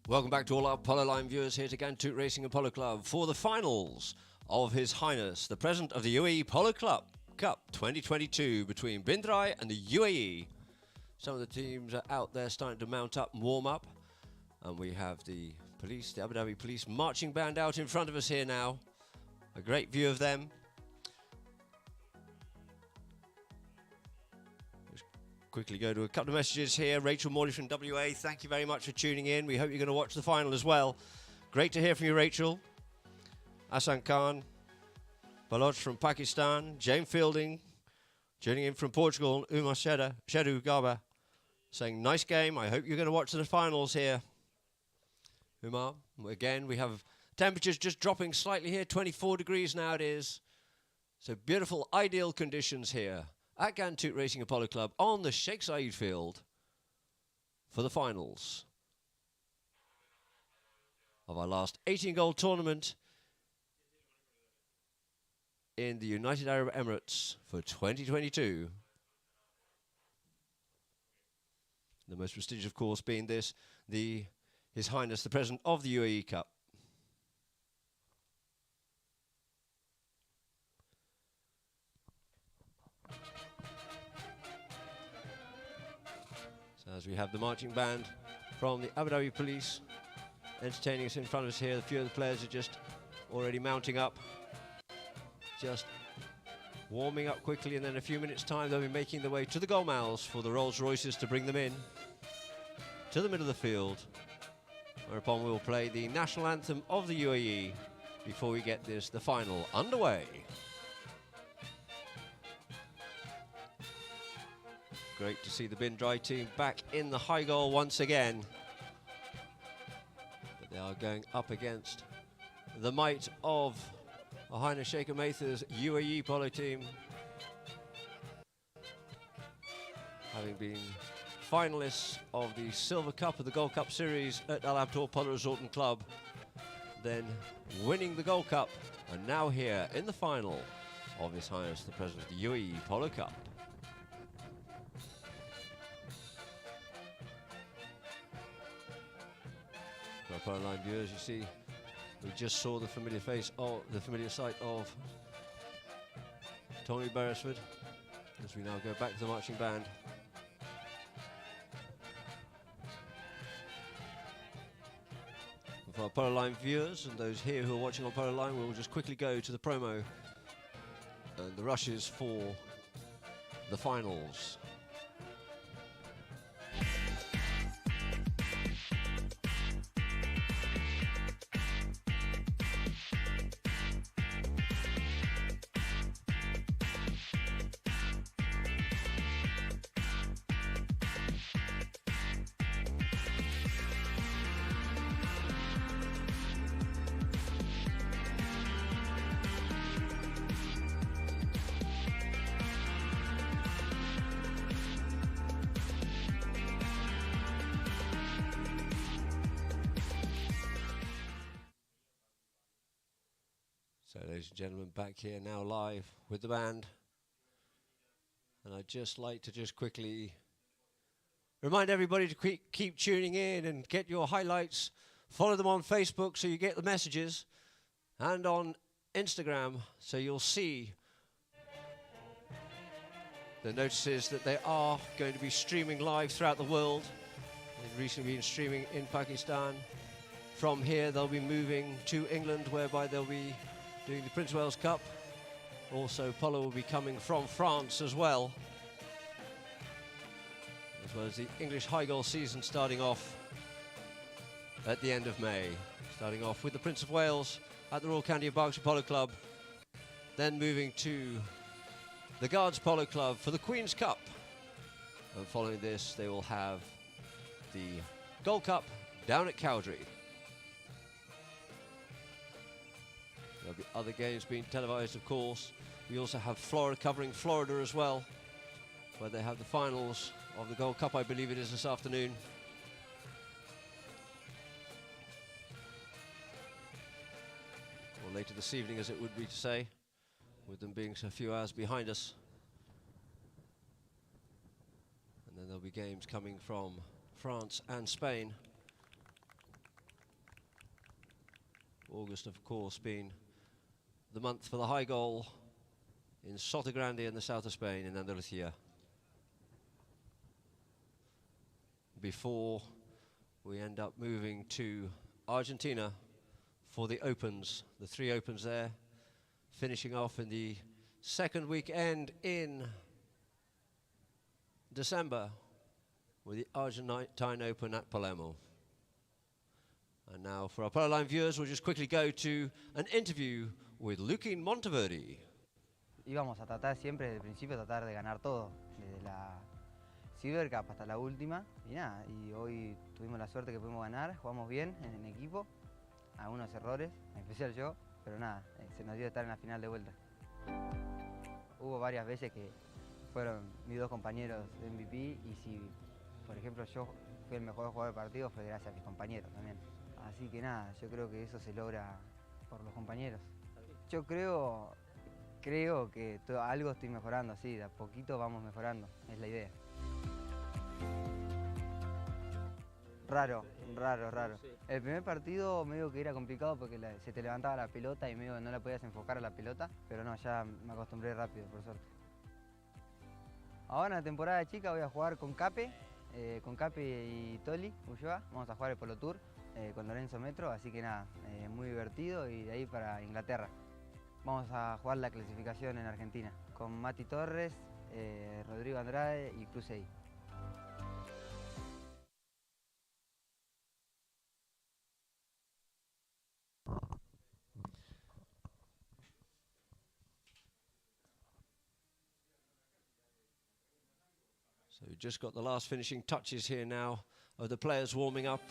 Welcome back to all our Polo Line viewers here to Ghantoot Racing and Polo Club for the finals of His Highness, the President of the UAE Polo Cup 2022 between Drai and the UAE. Some of the teams are out there starting to mount up and warm up. And we have the police, the Abu Dhabi police marching band out in front of us here now. A great view of them. Quickly go to a couple of messages here. Rachel Morley from WA, thank you very much for tuning in. We hope you're going to watch the final as well. Great to hear from you, Rachel. Asan Khan, Baloch from Pakistan, Jane Fielding, tuning in from Portugal, Umar Shedu Gaba, saying, nice game, I hope you're going to watch the finals here. Umar, again, we have temperatures just dropping slightly here, 24 degrees now it is. So beautiful, ideal conditions here at Ghantoot Racing and Polo Club on the Sheikh Zayed field for the finals of our last 18-goal tournament in the United Arab Emirates for 2022. The most prestigious, of course, being this, His Highness, the President of the UAE Cup. As we have the marching band from the Abu Dhabi police entertaining us in front of us here. A few of the players are just already mounting up, just warming up quickly, and then in a few minutes time they'll be making their way to the goal mouths for the Rolls Royces to bring them in to the middle of the field, whereupon we will play the national anthem of the UAE before we get the final underway. Great to see the Drai team back in the high goal once again. But they are going up against the might of Highness Sheikh UAE Polo team. Having been finalists of the Silver Cup of the Gold Cup Series at Al Abtor Polo Resort and Club, then winning the Gold Cup, and now here in the final of His Highness the President of the UAE Polo Cup. For our Polo Line viewers, you see, we just saw the familiar face of the familiar sight of Tony Beresford as we now go back to the marching band. For our Polo Line viewers and those here who are watching on Polo Line, we'll just quickly go to the promo and the rushes for the finals. So, ladies and gentlemen, back here now live with the band. And I'd just like to quickly remind everybody to keep tuning in and get your highlights. Follow them on Facebook so you get the messages, and on Instagram so you'll see the notices that they are going to be streaming live throughout the world. They've recently been streaming in Pakistan. From here they'll be moving to England, whereby they'll be doing the Prince of Wales Cup. Also, Polo will be coming from France as well as the English high goal season starting off at the end of May. Starting off with the Prince of Wales at the Royal County of Berkshire Polo Club, then moving to the Guards Polo Club for the Queen's Cup. And following this, they will have the Gold Cup down at Cowdrey. There'll be other games being televised, of course. We also have Florida covering Florida as well, where they have the finals of the Gold Cup, I believe it is this afternoon. Or later this evening, as it would be to say, with them being a few hours behind us. And then there'll be games coming from France and Spain. August, of course, being the month for the high goal in Grande in the south of Spain, in Andalusia. Before we end up moving to Argentina for the Opens, the 3 Opens there, finishing off in the second weekend in December with the Argentine Open at Palermo. And now for our Polo Line viewers, we'll just quickly go to an interview with Luquín Monteverde. Íbamos a tratar siempre desde el principio, tratar de ganar todo, desde la Silver Cup hasta la última, y nada, y hoy tuvimos la suerte que pudimos ganar, jugamos bien en equipo, algunos errores, en especial yo, pero nada, se nos dio estar en la final de vuelta. Hubo varias veces que fueron mis 2 compañeros de MVP, y si, por ejemplo, yo fui el mejor jugador del partido, fue gracias a mis compañeros también. Así que nada, yo creo que eso se logra por los compañeros. Yo creo que algo estoy mejorando, sí, de a poquito vamos mejorando, es la idea. Raro. El primer partido medio que era complicado porque se te levantaba la pelota y medio que no la podías enfocar a la pelota, pero no, ya me acostumbré rápido, por suerte. Ahora en la temporada chica voy a jugar con Cape y Toli, Ulloa. Vamos a jugar el Polo Tour con Lorenzo Metro, así que nada, muy divertido, y de ahí para Inglaterra. Vamos a jugar la clasificación en Argentina, con Mati Torres, Rodrigo Andrade y Cruzey. So we've just got the last finishing touches here now of the players warming up.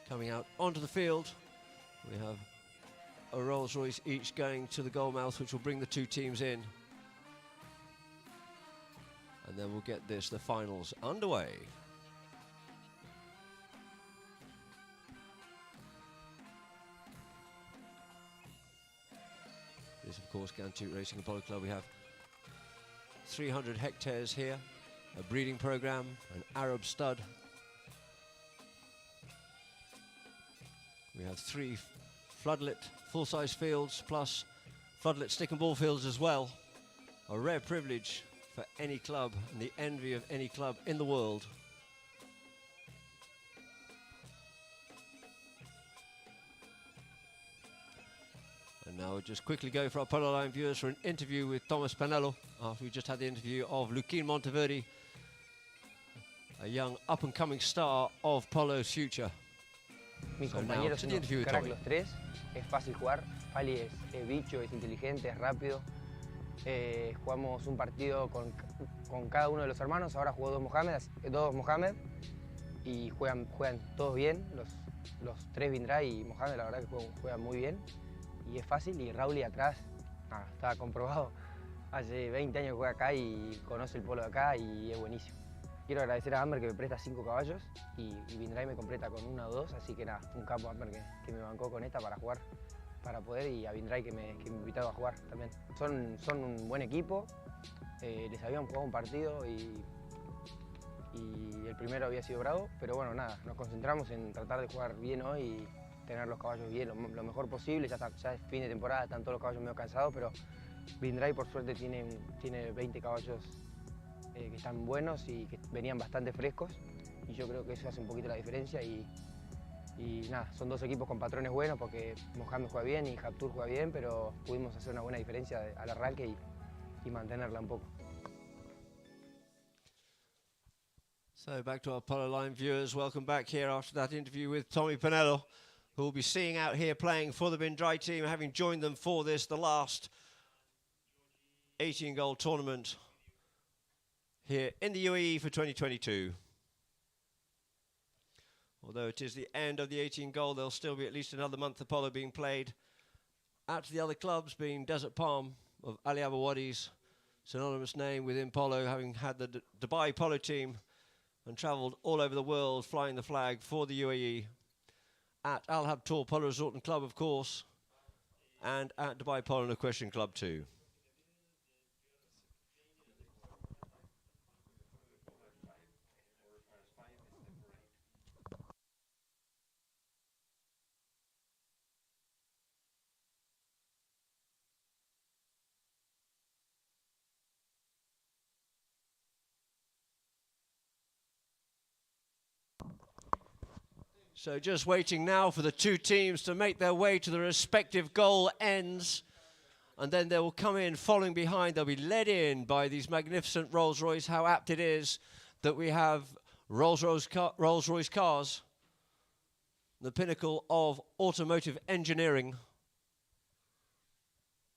Coming out onto the field, we have a Rolls Royce each going to the goal mouth, which will bring the 2 teams in. And then we'll get the finals underway. This, of course, Ghantoot Racing and Polo Club. We have 300 hectares here, a breeding program, an Arab stud. We have 3 floodlit full-size fields plus floodlit stick and ball fields as well. A rare privilege for any club and the envy of any club in the world. And now we'll just quickly go for our Polo Line viewers for an interview with Thomas Panello, after we just had the interview of Luquín Monteverde, a young up-and-coming star of Polo's future. Mis compañeros son crack los 3, es fácil jugar. Fali es bicho, es inteligente, es rápido. Jugamos un partido con cada uno de los hermanos, ahora jugó dos Mohamed y juegan todos bien, los 3 Drai y Mohamed, la verdad que juegan muy bien y es fácil. Y Rauli atrás, está comprobado, hace 20 años que juega acá y conoce el polo de acá y es buenísimo. Quiero agradecer a Amber que me presta 5 caballos y Drai me completa con 1 o 2, así que nada, un capo Amber que me bancó con esta para jugar, para poder, y a Drai que me invitaba a jugar también. Son un buen equipo, les habíamos jugado un partido y el primero había sido bravo, pero bueno, nada, nos concentramos en tratar de jugar bien hoy y tener los caballos bien, lo mejor posible. Ya es fin de temporada, están todos los caballos medio cansados, pero Drai por suerte tiene 20 caballos que están buenos y que venían bastante frescos, y yo creo que eso hace un poquito la diferencia. Y nada, son 2 equipos con patrones buenos, porque Mohamed juega bien y Ghantoot juega bien, pero pudimos hacer una buena diferencia al arranque y mantenerla un poco. So back to our Polo Line viewers, welcome back here after that interview with Tommy Panello, who will be seeing out here playing for the Drai team, having joined them for the last 18-goal tournament here in the UAE for 2022. Although it is the end of the 18-goal, there'll still be at least another month of polo being played at the other clubs, being Desert Palm of Ali Abawadi's synonymous name within polo, having had the Dubai polo team and travelled all over the world flying the flag for the UAE, at Al Habtoor Polo Resort and Club, of course, and at Dubai Polo and Equestrian Club too. So just waiting now for the two teams to make their way to the respective goal ends. And then they will come in following behind. They'll be led in by these magnificent Rolls-Royce. How apt it is that we have Rolls-Royce cars, the pinnacle of automotive engineering,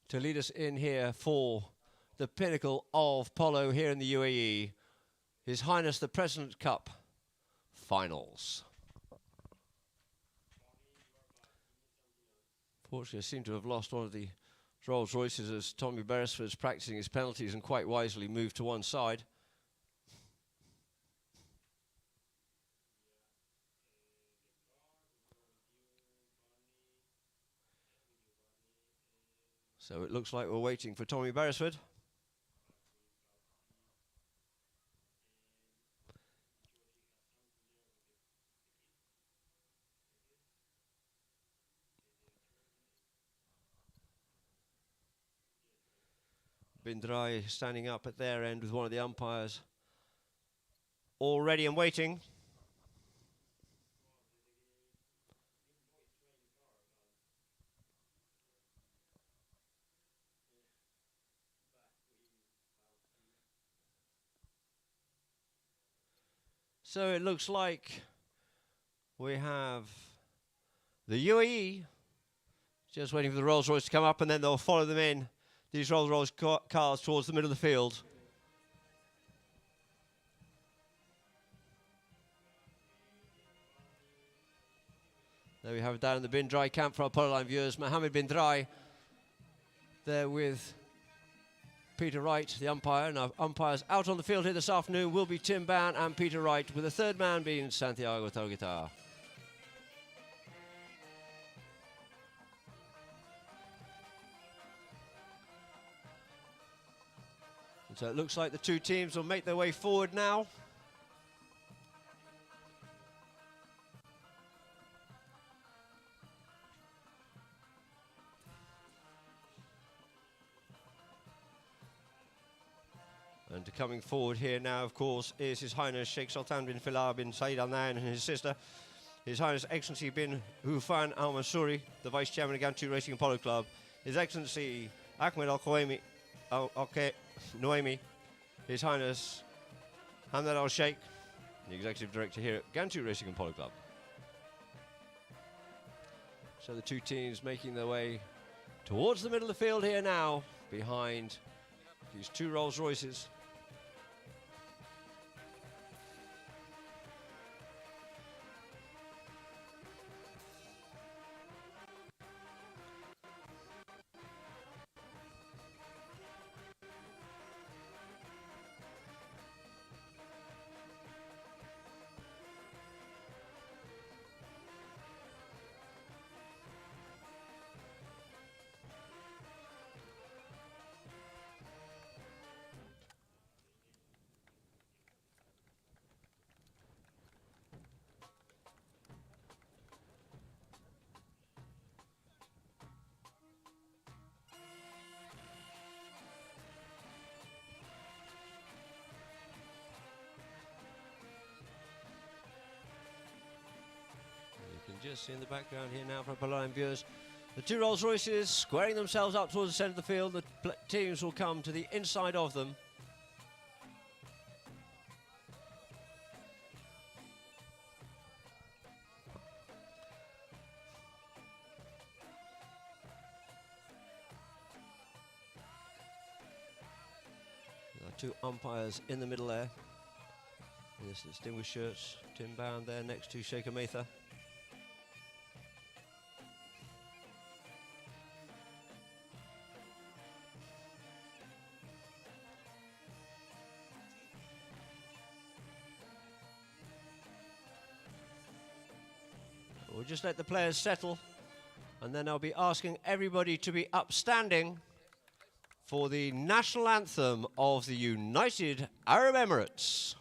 to lead us in here for the pinnacle of polo here in the UAE. His Highness the President's Cup finals. Fortunately, I seem to have lost one of the Rolls Royces as Tommy Beresford's practicing his penalties and quite wisely moved to one side. So it looks like we're waiting for Tommy Beresford. Drai standing up at their end with one of the umpires all ready and waiting. So it looks like we have the UAE just waiting for the Rolls-Royce to come up, and then they'll follow them in, these Rolls-Royce cars, towards the middle of the field. There we have it down in the Bin Drai camp for our polo line viewers. Mohammed Bin Drai there with Peter Wright, the umpire. Now, umpires out on the field here this afternoon will be Tim Ban and Peter Wright, with the third man being Santiago Tauguitar. So it looks like the two teams will make their way forward now. And coming forward here now, of course, is His Highness Sheikh Sultan bin Falah bin Zayed Al Nahyan and his sister, His Highness Excellency bin Hufan Al Mansouri, the Vice Chairman of Ghantoot Racing and Polo Club, His Excellency Ahmed Al Khawaimi, Noemi, His Highness Hamad Al Sheikh, the Executive Director here at Ghantoot Racing and Polo Club. So the two teams making their way towards the middle of the field here now, behind these two Rolls Royces. Just in the background here now for our polo line viewers, the two Rolls Royces squaring themselves up towards the centre of the field. The teams will come to the inside of them. There are two umpires in the middle there, in this distinguished shirts. Tim Bound there next to Sheikh Ametha. We'll just let the players settle, and then I'll be asking everybody to be upstanding for the national anthem of the United Arab Emirates.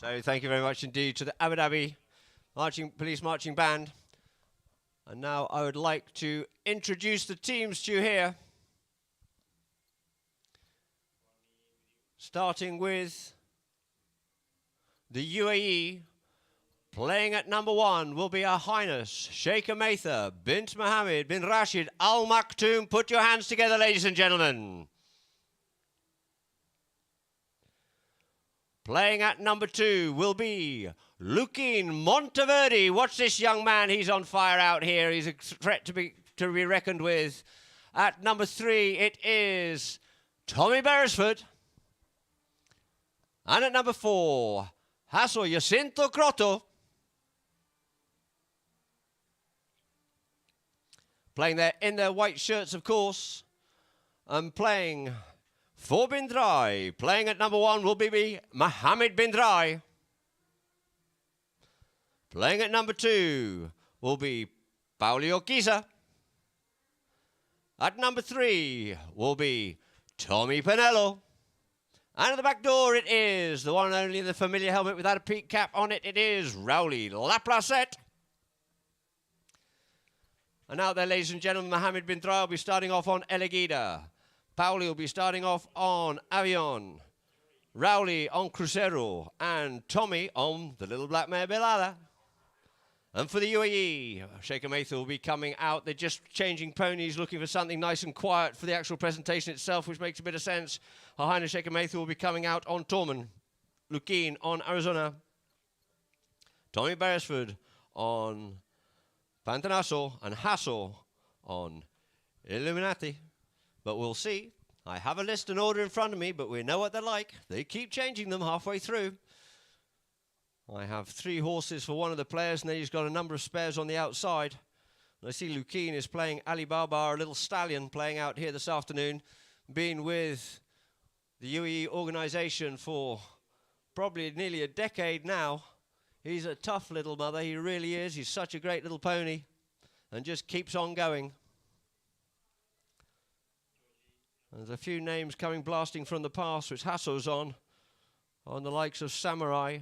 So thank you very much indeed to the Abu Dhabi Police Marching Band. And now I would like to introduce the teams to you here. Starting with the UAE. Playing at number 1 will be Her Highness Sheikh bint Mohammed bin Rashid Al Maktoum. Put your hands together, ladies and gentlemen. Playing at number 2 will be Luquin Monteverde. Watch this young man, he's on fire out here. He's a threat to be reckoned with. At number 3 it is Tommy Beresford. And at number 4, Hasso Jacinto Crotto. Playing there in their white shirts, of course. And playing for bin Drai. Playing at number 1 will be Mohammed bin Drai. Playing at number 2 will be Paulio Chiesa. At number 3 will be Tommy Pinello. And at the back door it is the one and only, the familiar helmet without a peak cap on it. It is Raouli Laplacette. And out there, ladies and gentlemen, Mohammed bin Drai will be starting off on Elegida. Pauli will be starting off on Avion. Raouli on Crucero. And Tommy on the little black mare Belada. And for the UAE, Sheikh will be coming out. They're just changing ponies, looking for something nice and quiet for the actual presentation itself, which makes a bit of sense. Her Highness Sheikh will be coming out on Torman. Luquin on Arizona. Tommy Beresford on Pantanasso. And Hasso on Illuminati. But we'll see. I have a list and order in front of me, but we know what they're like. They keep changing them halfway through. I have 3 horses for one of the players, and then he's got a number of spares on the outside. And I see Luquin is playing Alibaba, a little stallion, playing out here this afternoon. Been with the UAE organisation for probably nearly a decade now. He's a tough little mother, he really is. He's such a great little pony, and just keeps on going. There's a few names coming blasting from the past, which Hasso's on the likes of Samurai,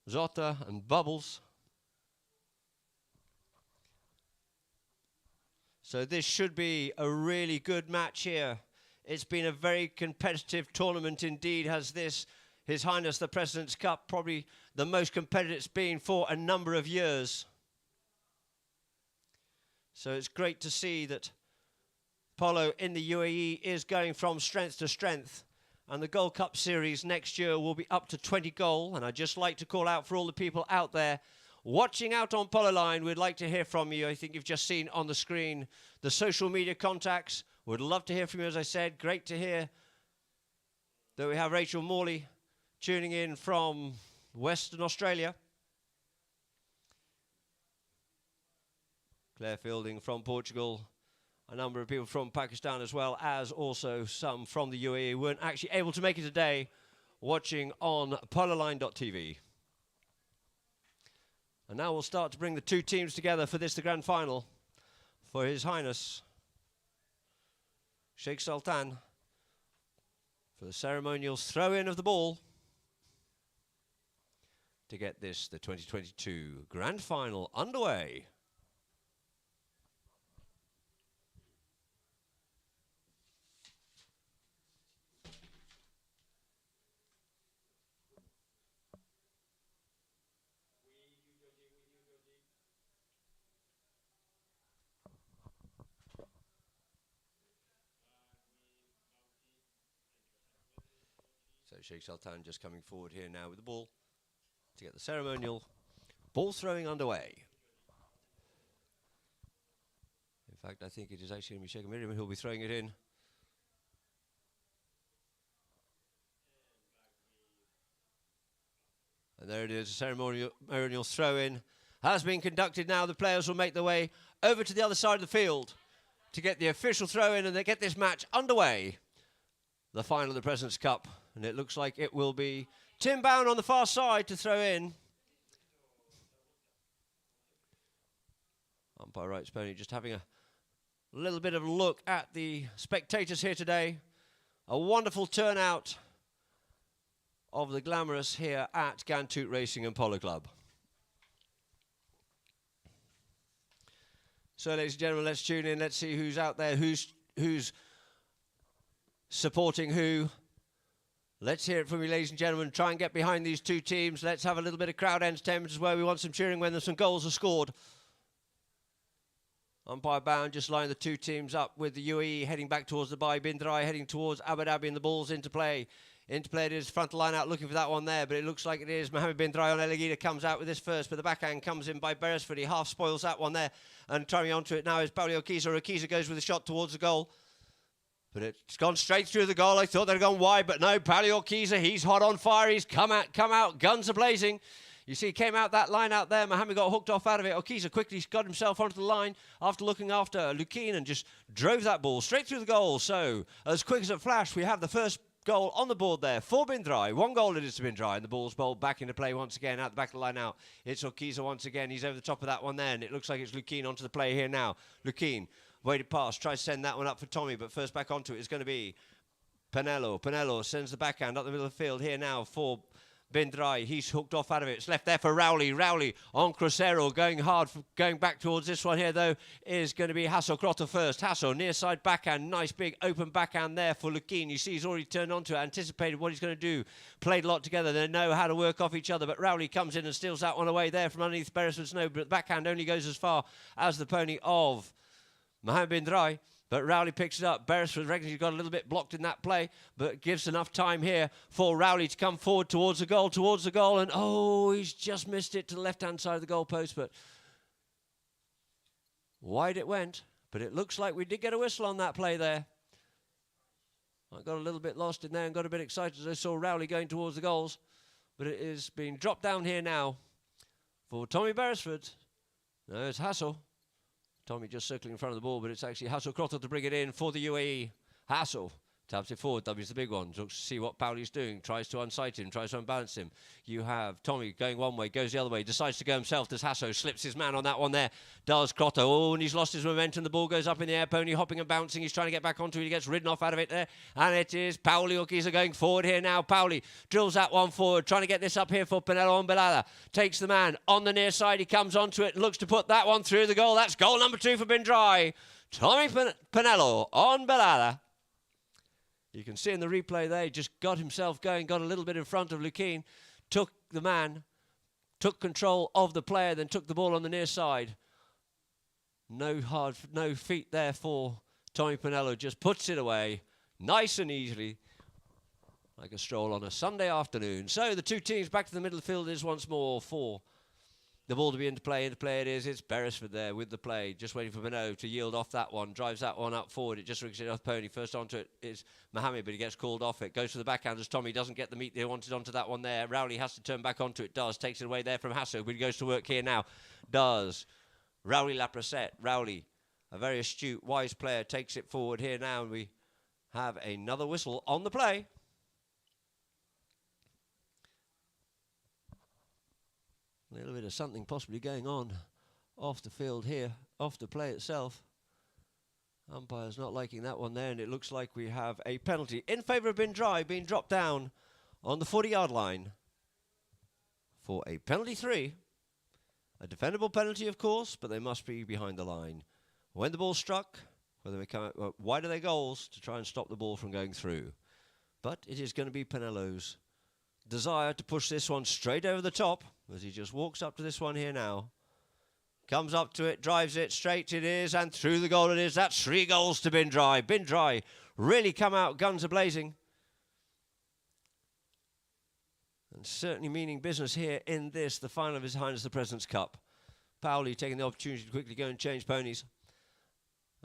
Zota and Bubbles. So this should be a really good match here. It's been a very competitive tournament indeed, has this, His Highness the President's Cup, probably the most competitive it's been for a number of years. So it's great to see that polo in the UAE is going from strength to strength. And the Gold Cup Series next year will be up to 20 goal. And I'd just like to call out for all the people out there watching out on Polo Line. We'd like to hear from you. I think you've just seen on the screen the social media contacts. Would love to hear from you, as I said. Great to hear that we have Rachel Morley tuning in from Western Australia. Claire Fielding from Portugal. A number of people from Pakistan, as well as also some from the UAE who weren't actually able to make it today, watching on pololine.tv. And now we'll start to bring the 2 teams together for this, the grand final, for His Highness Sheikh Sultan, for the ceremonial throw-in of the ball to get this, the 2022 grand final, underway. So Sheikh Sultan just coming forward here now with the ball to get the ceremonial ball throwing underway. In fact, I think it is actually going to be Sheikh Miriam who'll be throwing it in. And there it is, a ceremonial throw-in has been conducted now. The players will make their way over to the other side of the field to get the official throw-in, and they get this match underway. The final of the President's Cup. And it looks like it will be Tim Bowen on the far side to throw in. Umpire Wright's pony just having a little bit of a look at the spectators here today. A wonderful turnout of the glamorous here at Ghantoot Racing and Polo Club. So, ladies and gentlemen, let's tune in. Let's see who's out there, who's supporting who. Let's hear it from you, ladies and gentlemen. Try and get behind these two teams. Let's have a little bit of crowd entertainment as well. We want some cheering when some goals are scored. Umpire bound, just lining the two teams up with the UAE heading back towards Dubai, Bin Drai heading towards Abu Dhabi, and the ball's into play. Into play it is, frontal line out, looking for that one there, but it looks like it is Mohammed Bin Drai on El Agida comes out with this first, but the backhand comes in by Beresford. He half spoils that one there, and trying onto it now is Pauli Okiza. Okiza goes with a shot towards the goal, but it's gone straight through the goal. I thought they'd gone wide, but no, Pauli Okiza, he's hot on fire. He's come out, guns are blazing. You see, he came out that line out there. Mohammed got hooked off out of it. Okiza quickly got himself onto the line after looking after Lukin and just drove that ball straight through the goal. So, as quick as a flash, we have the first goal on the board there for Bin Drai. One goal it is to Bin Drai, and the ball's bowled back into play once again. Out the back of the line now. It's Okiza once again. He's over the top of that one there, and it looks like it's Lukin onto the play here now. Lukin, waited pass, tries to send that one up for Tommy, but first back onto it is going to be Pinello. Pinello sends the backhand up the middle of the field here now for Bin Drai. He's hooked off out of it. It's left there for Rowley. Rowley on Crucero, going hard, going back towards this one here, though, is going to be Hasso Crotta first. Hasso, near side backhand. Nice big open backhand there for Lukin. You see he's already turned onto it, anticipated what he's going to do. Played a lot together. They know how to work off each other, but Rowley comes in and steals that one away there from underneath Beresford's nose, but the backhand only goes as far as the pony of Mohammed Bin Drai. But Rowley picks it up. Beresford reckons he's got a little bit blocked in that play, but gives enough time here for Rowley to come forward towards the goal, and oh, he's just missed it to the left-hand side of the goalpost, but wide it went. But it looks like we did get a whistle on that play there. I got a little bit lost in there and got a bit excited as I saw Rowley going towards the goals, but it is being dropped down here now for Tommy Beresford. No, it's Hassel. Tommy just circling in front of the ball, but it's actually Hassel Crotta to bring it in for the UAE. Hassel taps it forward. W's the big one. Looks to see what Pauli's doing. Tries to unsight him. Tries to unbalance him. You have Tommy going one way, goes the other way. Decides to go himself. Does Hasso. Slips his man on that one there. Does Crotta. Oh, and he's lost his momentum. The ball goes up in the air. Pony hopping and bouncing. He's trying to get back onto it. He gets ridden off out of it there. And it is Pauli Okiza going forward here now. Pauli drills that one forward. Trying to get this up here for Pinello Ombelada. Takes the man on the near side. He comes onto it and looks to put that one through the goal. That's goal number 2 for Bin Drai. Tommy Pinello Ombelada. You can see in the replay there, he just got himself going, got a little bit in front of Lukin, took the man, took control of the player, then took the ball on the near side. No feet there for Tommy Pinello, just puts it away, nice and easily, like a stroll on a Sunday afternoon. So the two teams back to the middle of the field is once more for the ball to be into play it is. It's Beresford there with the play, just waiting for Pinot to yield off that one. Drives that one up forward. It just rigs it off Pony. First onto it is Mohammed, but he gets called off it. Goes to the backhand as Tommy doesn't get the meat they wanted onto that one there. Rowley has to turn back onto it. Does. Takes it away there from Hasso, but he goes to work here now. Does. Rowley Laprasette. Rowley, a very astute, wise player, takes it forward here now, and we have another whistle on the play. A little bit of something possibly going on off the field here, off the play itself. Umpire's not liking that one there, and it looks like we have a penalty in favour of Bin Drai being dropped down on the 40-yard line for a penalty 3. A defendable penalty, of course, but they must be behind the line. When the ball's struck, whether they come out, wide are their goals to try and stop the ball from going through. But it is going to be Pinello's desire to push this one straight over the top as he just walks up to this one here now. Comes up to it, drives it, straight it is, and through the goal it is. That's 3 goals to Bin Drai. Bin Drai really come out, guns are blazing. And certainly meaning business here in this, the final of His Highness the President's Cup. Pauli taking the opportunity to quickly go and change ponies.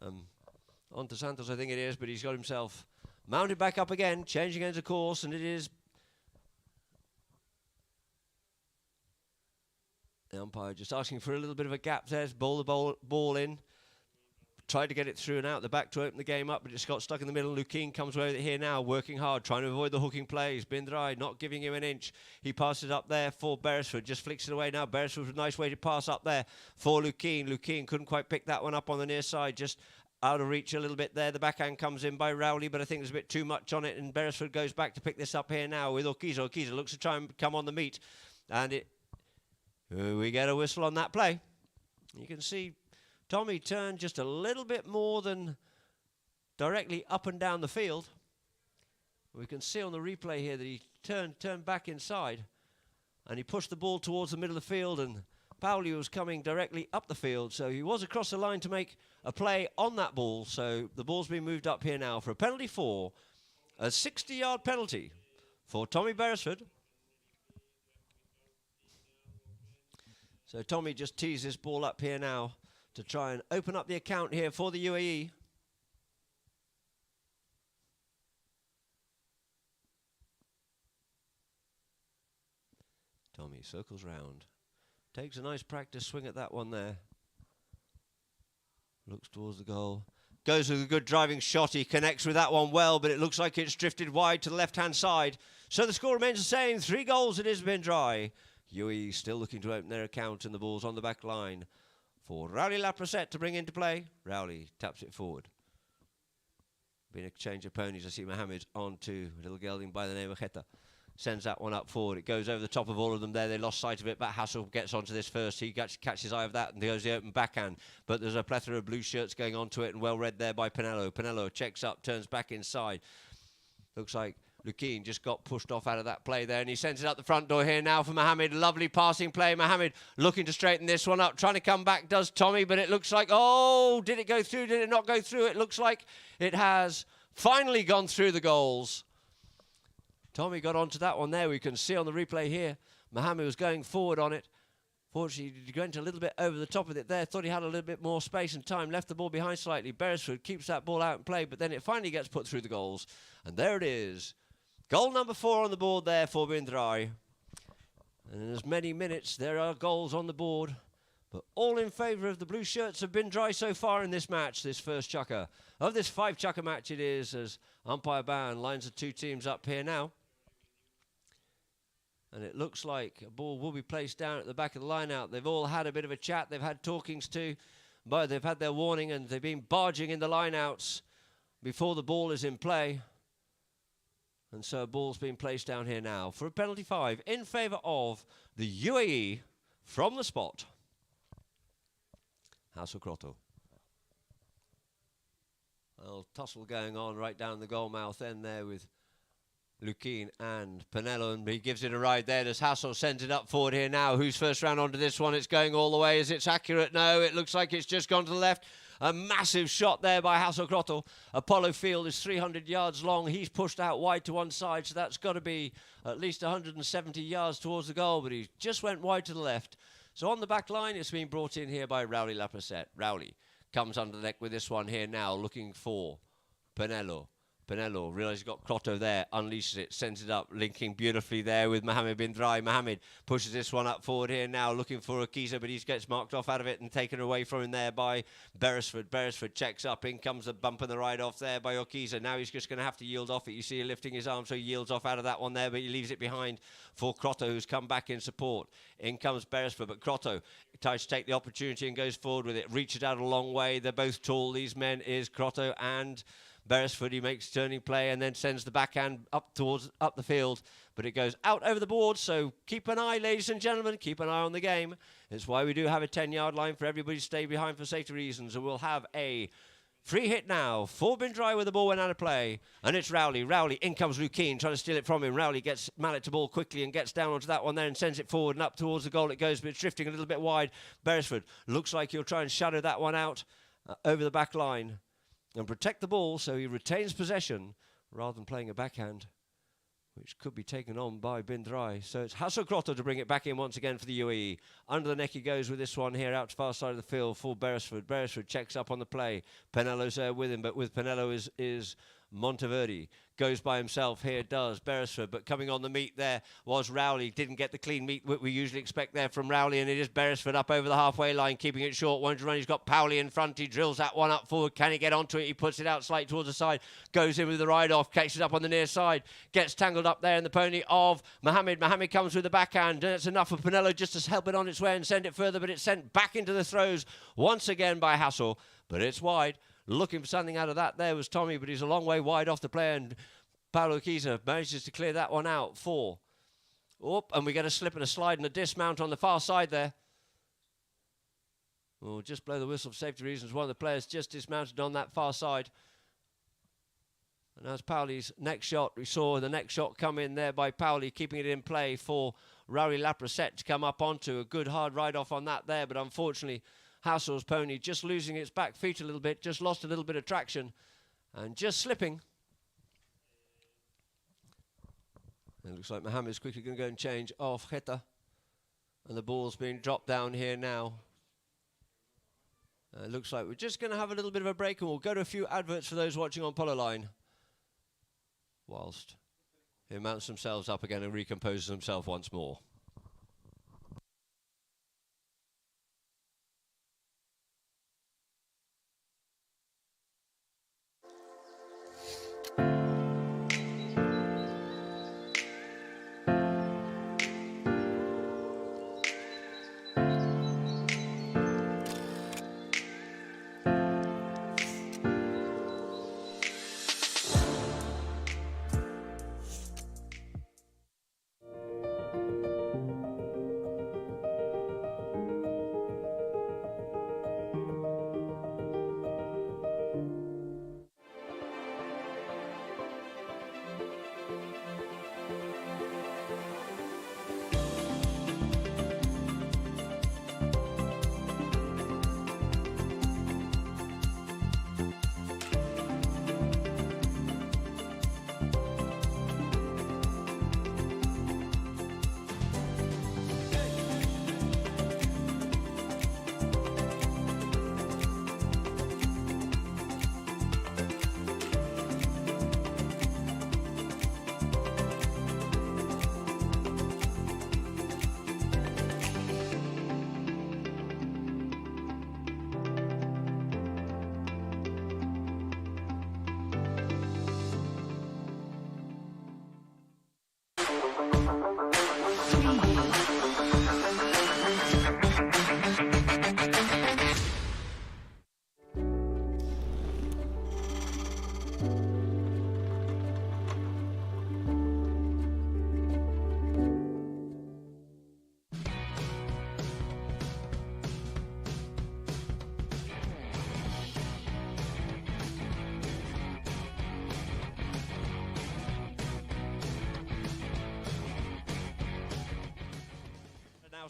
On to Santos, I think it is, but he's got himself mounted back up again, changing ends of course, and it is the umpire just asking for a little bit of a gap there. Ball the ball in. Tried to get it through and out the back to open the game up, but it's got stuck in the middle. Lukin comes away with it here now, working hard, trying to avoid the hooking plays. Bin Drai not giving him an inch. He passes up there for Beresford, just flicks it away now. Beresford with a nice weighted pass up there for Lukin. Lukin couldn't quite pick that one up on the near side, just out of reach a little bit there. The backhand comes in by Rowley, but I think there's a bit too much on it, and Beresford goes back to pick this up here now with Urquiza. Urquiza looks to try and come on the meet, and we get a whistle on that play. You can see Tommy turned just a little bit more than directly up and down the field. We can see on the replay here that he turned back inside, and he pushed the ball towards the middle of the field, and Pauli was coming directly up the field, so he was across the line to make a play on that ball. So the ball's been moved up here now for a penalty for a 60-yard penalty for Tommy Beresford. So Tommy just tees this ball up here now to try and open up the account here for the UAE. Tommy circles round. Takes a nice practice swing at that one there. Looks towards the goal. Goes with a good driving shot. He connects with that one well, but it looks like it's drifted wide to the left-hand side. So the score remains the same. 3 goals it has been Drai. UAE still looking to open their account, and the ball's on the back line for Rowley Laprocette to bring into play. Rowley taps it forward. Been a change of ponies. I see Mohammed on to a little gelding by the name of Kheta. Sends that one up forward. It goes over the top of all of them there. They lost sight of it, but Hassel gets onto this first. He catches eye of that and goes the open backhand. But there's a plethora of blue shirts going onto it, and well read there by Pinello. Pinello checks up, turns back inside. Looks like Lukin just got pushed off out of that play there, and he sends it up the front door here now for Mohammed. Lovely passing play. Mohammed looking to straighten this one up, trying to come back, does Tommy, but it looks like, oh, did it go through? Did it not go through? It looks like it has finally gone through the goals. Tommy got onto that one there. We can see on the replay here, Mohammed was going forward on it. Fortunately, he went a little bit over the top of it there. Thought he had a little bit more space and time. Left the ball behind slightly. Beresford keeps that ball out in play, but then it finally gets put through the goals. And there it is. Goal number 4 on the board there for Drai. And in as many minutes, there are goals on the board, but all in favour of the blue shirts have been Drai so far in this match, this first chukker. Of this 5 chukker match it is, as umpire Ban lines the 2 teams up here now. And it looks like a ball will be placed down at the back of the line out. They've all had a bit of a chat. They've had talkings too, but they've had their warning, and they've been barging in the line outs before the ball is in play. And so a ball's been placed down here now for a penalty 5 in favour of the UAE from the spot. Hassel Krotto. A little tussle going on right down the goal mouth end there with Lukin and Pinello, and he gives it a ride there as Hassel sends it up forward here now. Who's first round onto this one? It's going all the way. Is it accurate? No, it looks like it's just gone to the left. A massive shot there by Hassel Krotto. Apollo Field is 300 yards long. He's pushed out wide to one side, so that's got to be at least 170 yards towards the goal, but he just went wide to the left. So on the back line, it's been brought in here by Rowley Laprocette. Rowley comes under the neck with this one here now, looking for Pinello. Pinello realises he's got Krotto there, unleashes it, sends it up, linking beautifully there with Mohammed bin Drai. Mohammed pushes this one up forward here now, looking for Urquiza, but he gets marked off out of it and taken away from him there by Beresford. Beresford checks up, in comes the bump and the ride off there by Urquiza. Now he's just going to have to yield off it. You see him lifting his arm, so he yields off out of that one there, but he leaves it behind for Krotto, who's come back in support. In comes Beresford, but Krotto tries to take the opportunity and goes forward with it. Reaches out a long way. They're both tall, these men, is Krotto and Beresford. He makes turning play and then sends the backhand up the field, but it goes out over the board. So keep an eye, ladies and gentlemen, keep an eye on the game. It's why we do have a 10-yard line for everybody to stay behind for safety reasons. And we'll have a free hit now for bin Drai with the ball went out of play, and it's Rowley. Rowley, in comes Lukin, trying to steal it from him. Rowley gets mallet to ball quickly and gets down onto that one there and sends it forward and up towards the goal it goes, but it's drifting a little bit wide. Beresford looks like he'll try and shadow that one out over the back line and protect the ball, so he retains possession rather than playing a backhand, which could be taken on by bin Drai. So it's Hassel Krotto to bring it back in once again for the UAE. Under the neck he goes with this one here out to far side of the field for Beresford. Beresford checks up on the play. Pinello's there with him, but with Pinello is Monteverdi. Goes by himself here, does Beresford, but coming on the meet there was Rowley. Didn't get the clean meet we usually expect there from Rowley, and it is Beresford up over the halfway line, keeping it short. One to run, he's got Pauli in front. He drills that one up forward. Can he get onto it? He puts it out slightly towards the side, goes in with the ride off, catches up on the near side, gets tangled up there in the pony of Mohammed. Mohammed comes with the backhand, and it's enough for Pinello just to help it on its way and send it further, but it's sent back into the throws once again by Hassel, but it's wide. looking for something out of that. There was Tommy, but he's a long way wide off the play, and Paolo Chiesa manages to clear that one out for. And we get a slip and a slide and a dismount on the far side there. We'll just blow the whistle for safety reasons. One of the players just dismounted on that far side. And as Pauli's next shot, we saw the next shot come in there by Pauli, keeping it in play for Rauri Laprasette to come up onto. A good hard ride off on that there, but unfortunately Hassel's pony just losing its back feet a little bit, just lost a little bit of traction and just slipping. It looks like Mohammed's quickly going to go and change off Heta, and the ball's being dropped down here now. It looks like we're just going to have a little bit of a break, and we'll go to a few adverts for those watching on Polo Line, whilst he mounts themselves up again and recomposes himself once more.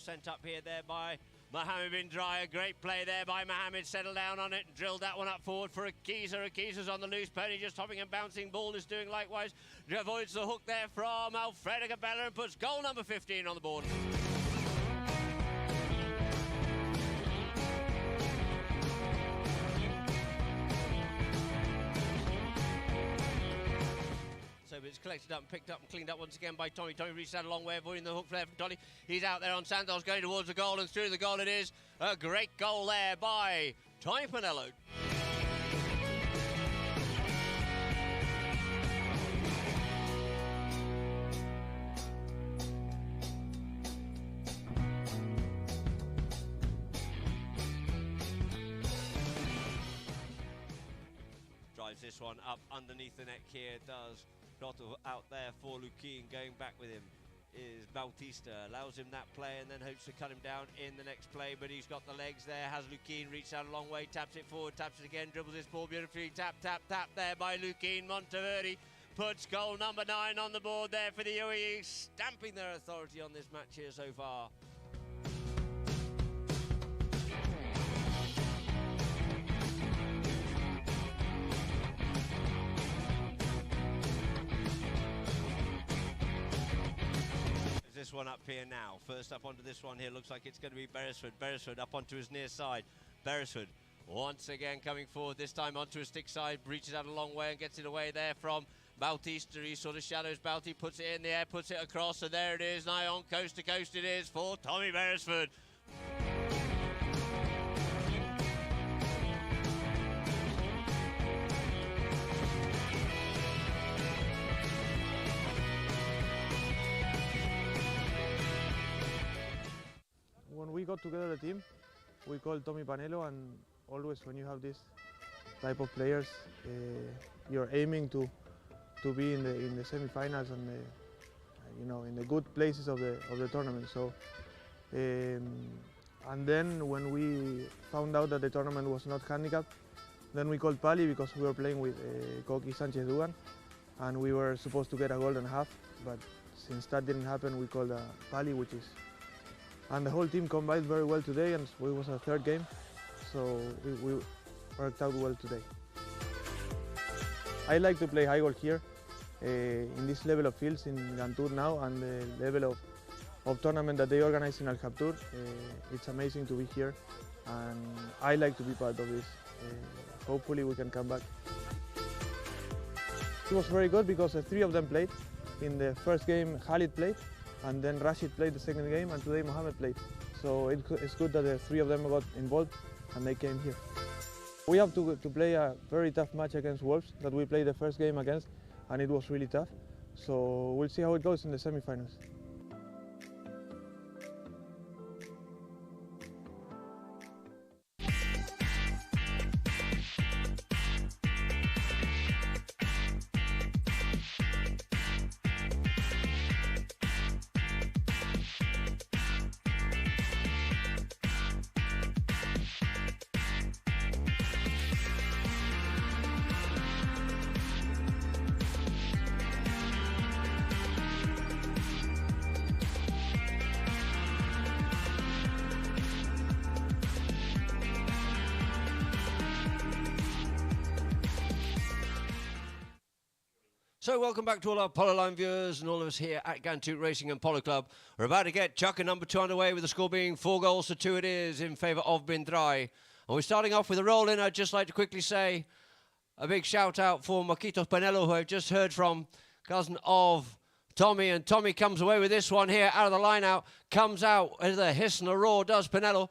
Sent up here there by Mohammed bin Drai. A great play there by Mohammed. Settled down on it and drilled that one up forward for Akiza. Akiza's on the loose pony, just hopping and bouncing. Ball is doing likewise. Avoids the hook there from Alfredo Cabela and puts goal number 15 on the board. So it's collected up and picked up and cleaned up once again by Tommy. Tommy reached out a long way, avoiding the hook flare from Dolly. He's out there on Santos, going towards the goal, and through the goal it is. A great goal there by Tommy Pinello. Drives this one up underneath the neck here, does. Out there for Luquin, going back with him is Bautista, allows him that play and then hopes to cut him down in the next play, but he's got the legs there. Has Luquin reached out a long way, taps it forward, taps it again, dribbles this ball beautifully, tap there by Luquin. Monteverdi puts goal number 9 on the board there for the UAE, stamping their authority on this match here so far. This one up here now. First up onto this one here, looks like it's going to be Beresford. Beresford up onto his near side. Beresford once again coming forward, this time onto his stick side, reaches out a long way and gets it away there from Bautista. He sort of shadows Bauti, puts it in the air, puts it across, and there it is. Nahyan, coast to coast it is for Tommy Beresford. When we got together the team, we call Tommy Panelo, and always when you have this type of players, you're aiming to be in the semi-finals and in the good places of the tournament. So, and then when we found out that the tournament was not handicapped, then we called Pali because we were playing with Koki Sanchez Dugan, and we were supposed to get a golden half, but since that didn't happen, we called Pali, and the whole team combined very well today, and it was our third game, so we worked out well today. I like to play high goal here, in this level of fields in Ghantoot now, and the level of tournament that they organize in Al Khabtour. It's amazing to be here, and I like to be part of this. Hopefully we can come back. It was very good because the three of them played. In the first game, Khalid played, and then Rashid played the second game, and today Mohammed played. So it's good that the three of them got involved and they came here. We have to play a very tough match against Wolves that we played the first game against, and it was really tough. So we'll see how it goes in the semi-finals. So welcome back to all our Polo Line viewers and all of us here at Ghantoot Racing and Polo Club. We're about to get Chucker number 2 underway with the score being 4-2 it is in favour of Drai. And we're starting off with a roll-in. I'd just like to quickly say a big shout-out for Marquitos Penelo, who I've just heard from, cousin of Tommy. And Tommy comes away with this one here out of the line-out. Comes out as a hiss and a roar, does Penelo.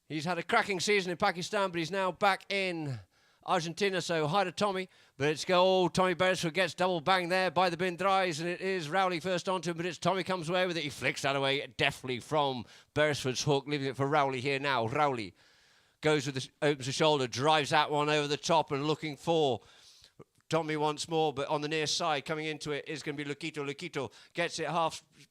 He's had a cracking season in Pakistan, but he's now back in Argentina, so hi to Tommy. But it's Tommy Beresford gets double bang there by the Drais, and it is Rowley first onto him, but it's Tommy comes away with it. He flicks that away deftly from Beresford's hook, leaving it for Rowley here now. Rowley goes with opens the shoulder, drives that one over the top and looking for Tommy once more, but on the near side, coming into it is going to be Luquito. Luquito gets it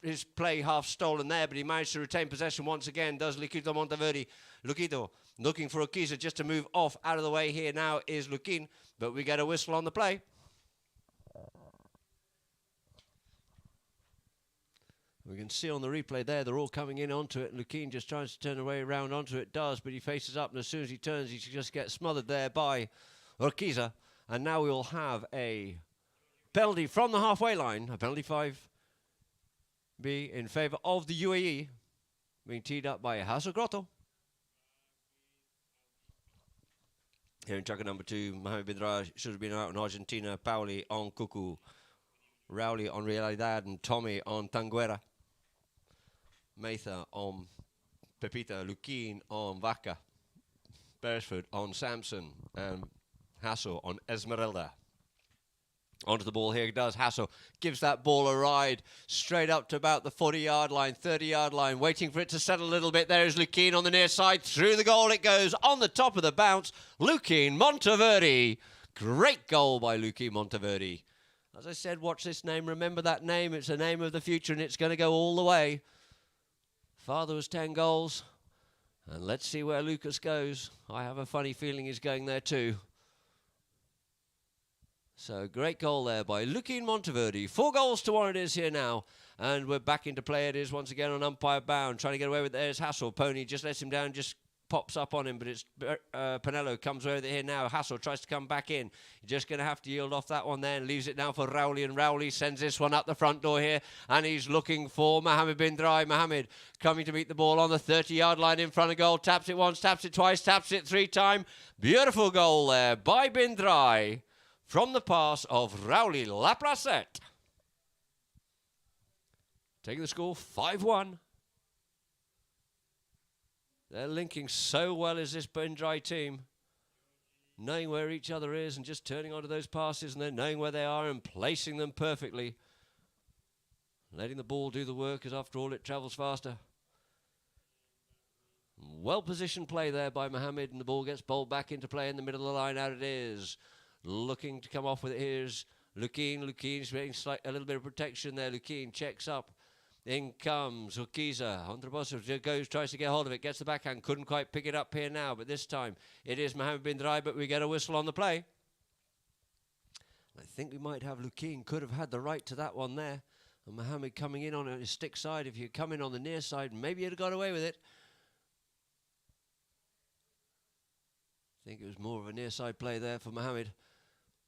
his play half stolen there, but he managed to retain possession once again, does Luquito Monteverde. Luquito looking for Okiza just to move off out of the way here now is Luquin, but we get a whistle on the play. We can see on the replay there, they're all coming in onto it. Luquin just tries to turn away around onto it, does, but he faces up, and as soon as he turns, he just gets smothered there by Okiza. And now we will have a penalty from the halfway line, a penalty 5B in favour of the UAE, being teed up by Hasso Grotto. Here in tracker number 2, Mohamed Drai should have been out in Argentina. Pauli on Cucu. Rowley on Realidad and Tommy on Tanguera. Matha on Pepita. Luquin on Vaca. Beresford on Samson. And Hasso on Esmeralda. Onto the ball here does Hasso. Gives that ball a ride straight up to about the 40-yard line, 30-yard line. Waiting for it to settle a little bit. There is Luquin on the near side. Through the goal it goes on the top of the bounce. Luquin Monteverde. Great goal by Luquin Monteverde. As I said, watch this name. Remember that name. It's a name of the future and it's going to go all the way. Father was 10 goals. And let's see where Lucas goes. I have a funny feeling he's going there too. So great goal there by Luquin Monteverde. 4-1 it is here now. And we're back into play. It is once again on umpire bound. Trying to get away with it. There's Hassel. Pony just lets him down, just pops up on him. But it's Penelo comes away with it here now. Hassel tries to come back in. You're just going to have to yield off that one there and leaves it now for Rowley. And Rowley sends this one up the front door here. And he's looking for Mohammed bin Drai. Mohammed coming to meet the ball on the 30-yard line in front of goal. Taps it once, taps it twice, taps it 3 times. Beautiful goal there by bin Drai. From the pass of Rowley Lapracette. Taking the score 5-1. They're linking so well as this Drai team. Knowing where each other is and just turning onto those passes and then knowing where they are and placing them perfectly. Letting the ball do the work as after all it travels faster. Well-positioned play there by Mohammed, and the ball gets bowled back into play in the middle of the line. Out it is. Looking to come off with it. Here's Lukin. Lukin's getting a little bit of protection there. Lukin checks up. In comes Hukiza. On the bottom, goes, tries to get hold of it. Gets the backhand. Couldn't quite pick it up here now, but this time it is Mohammed bin Drai, but we get a whistle on the play. I think we might have Lukin. Could have had the right to that one there. And Mohammed coming in on his stick side. If you come in on the near side, maybe he'd have got away with it. I think it was more of a near side play there for Mohammed.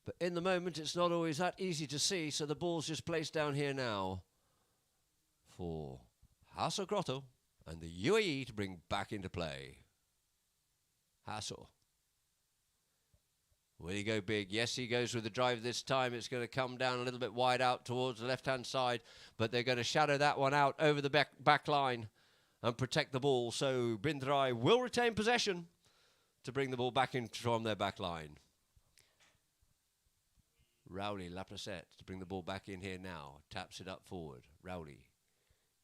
But in the moment, it's not always that easy to see, so the ball's just placed down here now for Hasso Grotto and the UAE to bring back into play. Hasso. Will he go big? Yes, he goes with the drive this time. It's going to come down a little bit wide out towards the left-hand side, but they're going to shadow that one out over the back line and protect the ball. So bin Drai will retain possession to bring the ball back in from their back line. Rowley, Laprasette to bring the ball back in here now. Taps it up forward. Rowley.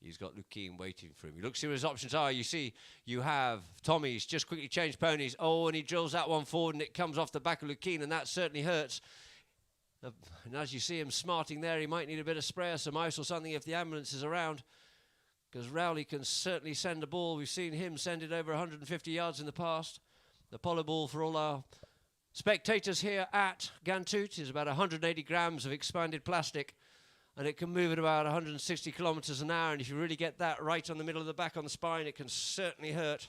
He's got Lukin waiting for him. He looks at what his options are. You see, you have Tommy's just quickly changed ponies. Oh, and he drills that one forward, and it comes off the back of Lukin, and that certainly hurts. And as you see him smarting there, he might need a bit of spray or some ice or something if the ambulance is around, because Rowley can certainly send a ball. We've seen him send it over 150 yards in the past. The polo ball, for all our spectators here at Ghantoot, is about 180 grams of expanded plastic, and it can move at about 160 kilometers an hour. And if you really get that right on the middle of the back on the spine, it can certainly hurt.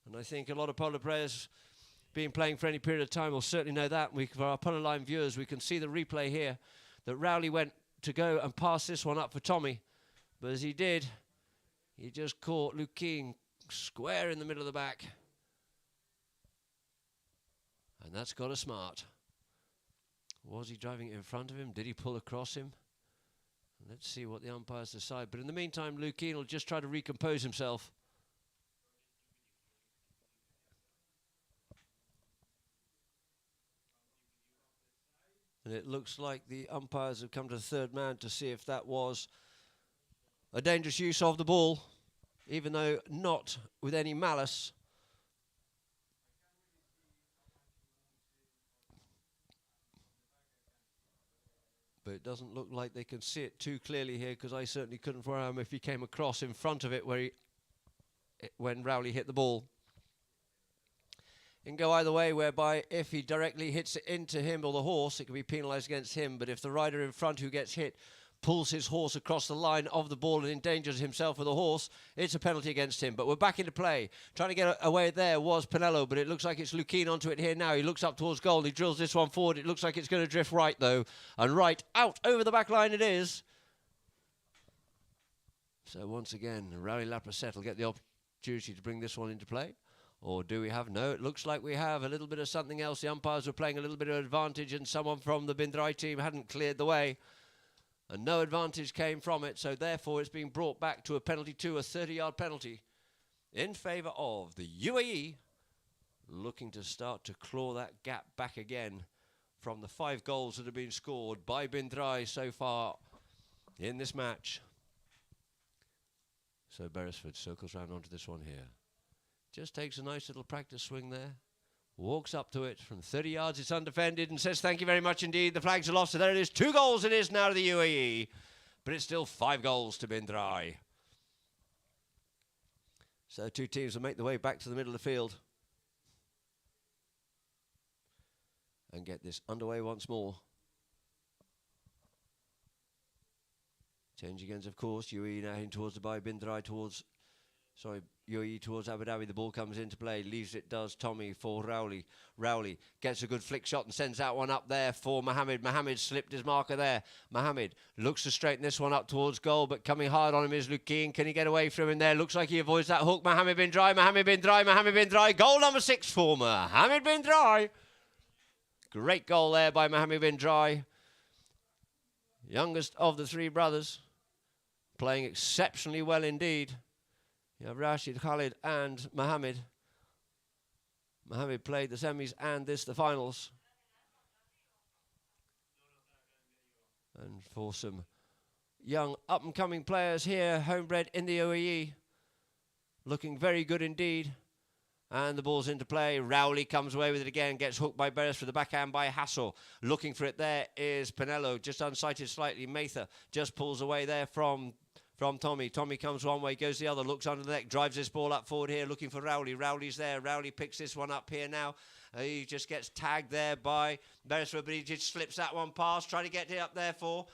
And I think a lot of polo players, being playing for any period of time, will certainly know that. For our polo line viewers, we can see the replay here that Rowley went to go and pass this one up for Tommy. But as he did, he just caught Lukin square in the middle of the back. And that's got a smart. Was he driving it in front of him? Did he pull across him? Let's see what the umpires decide. But in the meantime, Lukin will just try to recompose himself. And it looks like the umpires have come to the third man to see if that was a dangerous use of the ball, even though not with any malice. But it doesn't look like they can see it too clearly here, because I certainly couldn't for him if he came across in front of it when Rowley hit the ball. It can go either way, whereby if he directly hits it into him or the horse, it can be penalised against him. But if the rider in front who gets hit pulls his horse across the line of the ball and endangers himself with the horse, it's a penalty against him. But we're back into play. Trying to get away there was Pinello, but it looks like it's Lukin onto it here now. He looks up towards goal. He drills this one forward. It looks like it's going to drift right, though. And right out over the back line it is. So once again, Rowley Laprasette will get the opportunity to bring this one into play. Or do we have? No, it looks like we have a little bit of something else. The umpires were playing a little bit of advantage, and someone from the bin Drai team hadn't cleared the way. And no advantage came from it, so therefore it's being brought back to a penalty to a 30-yard penalty in favour of the UAE, looking to start to claw that gap back again from the 5 goals that have been scored by bin Drai so far in this match. So Beresford circles round onto this one here. Just takes a nice little practice swing there. Walks up to it from 30 yards. It's undefended and says, thank you very much indeed. The flags are lost. So there it is. 2 goals it is now to the UAE. But it's still 5 goals to bin Drai. So 2 teams will make their way back to the middle of the field. And get this underway once more. Change again, of course. UAE now heading towards Dubai. Bin Drai towards... UAE towards Abu Dhabi. The ball comes into play. Leaves it, does Tommy for Rowley. Rowley gets a good flick shot and sends that one up there for Mohammed. Mohammed slipped his marker there. Mohammed looks to straighten this one up towards goal, but coming hard on him is Lukin. Can he get away from him there? Looks like he avoids that hook. Mohammed bin Drai, Mohammed bin Drai, Mohammed bin Drai. Goal number 6 for Mohammed bin Drai. Great goal there by Mohammed bin Drai. Youngest of the 3 brothers. Playing exceptionally well indeed. You have Rashid, Khalid and Mohammed. Mohammed played the semis and the finals. And for some young up-and-coming players here, homebred in the UAE, looking very good indeed. And the ball's into play. Rowley comes away with it again. Gets hooked by Beresford. The backhand by Hassel. Looking for it there is Pinello. Just unsighted slightly. Mather just pulls away there from Tommy. Tommy comes one way, goes the other. Looks under the neck. Drives this ball up forward here. Looking for Rowley. Rowley's there. Rowley picks this one up here now. He just gets tagged there by Beresford. But he just slips that one past. Trying to get it up there for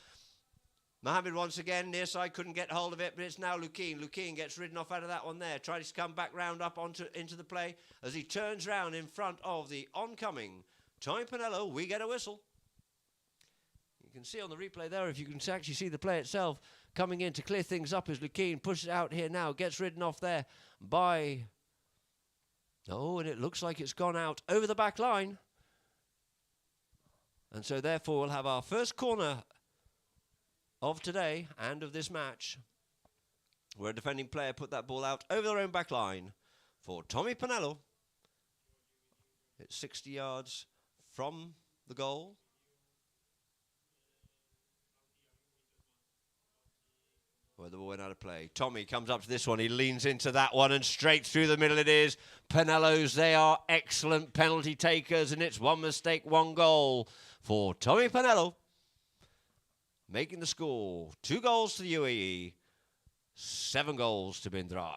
Mohammed once again, near side, couldn't get hold of it, but it's now Lukeen. Lukeen gets ridden off out of that one there. Tries to come back round up into the play as he turns round in front of the oncoming Tommy Pinello. We get a whistle. You can see on the replay there, if you can actually see the play itself, coming in to clear things up as Lukeen pushes it out here now. Gets ridden off there by... Oh, and it looks like it's gone out over the back line. And so therefore we'll have our first corner of today and of this match, where a defending player put that ball out over their own back line for Tommy Pinello. It's 60 yards from the goal. Where the ball went out of play. Tommy comes up to this one. He leans into that one and straight through the middle it is. Pinello's, they are excellent penalty takers, and it's one mistake, one goal for Tommy Pinello. Making the score, 2 goals to the UAE, 7 goals to Drai.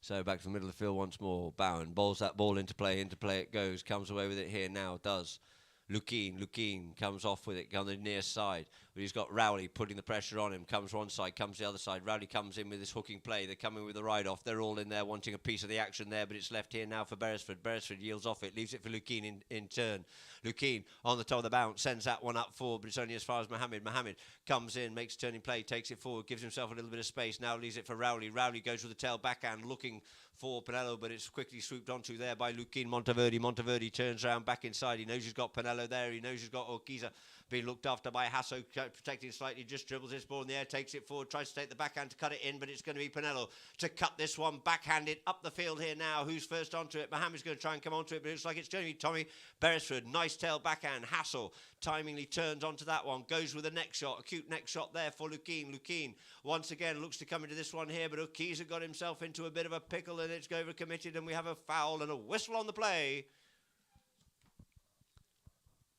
So back to the middle of the field once more. Bowen bowls that ball into play it goes. Comes away with it here now, does. Lukeen comes off with it on the near side. But he's got Rowley putting the pressure on him. Comes one side, comes the other side. Rowley comes in with this hooking play. They're coming with the ride-off. They're all in there wanting a piece of the action there, but it's left here now for Beresford. Beresford yields off it, leaves it for Lukeen in turn. Lukeen on the top of the bounce, sends that one up forward, but it's only as far as Mohammed. Mohammed comes in, makes a turning play, takes it forward, gives himself a little bit of space. Now leaves it for Rowley. Rowley goes with the tail backhand, looking for Pinello, but it's quickly swooped onto there by Lukeen Monteverde. Monteverde turns around back inside. He knows he's got Pinello there. He knows he's got Orquiza being looked after by Hasso, protecting slightly, just dribbles this ball in the air, takes it forward, tries to take the backhand to cut it in, but it's going to be Pinello to cut this one backhanded up the field here now. Who's first onto it? Mohammed's going to try and come onto it, but it looks like it's going to be Tommy Beresford. Nice tail backhand. Hassel timingly turns onto that one, goes with a neck shot, a cute neck shot there for Lukeen. Lukeen once again looks to come into this one here, but Orquiza got himself into a bit of a pickle and it's overcommitted, and we have a foul and a whistle on the play.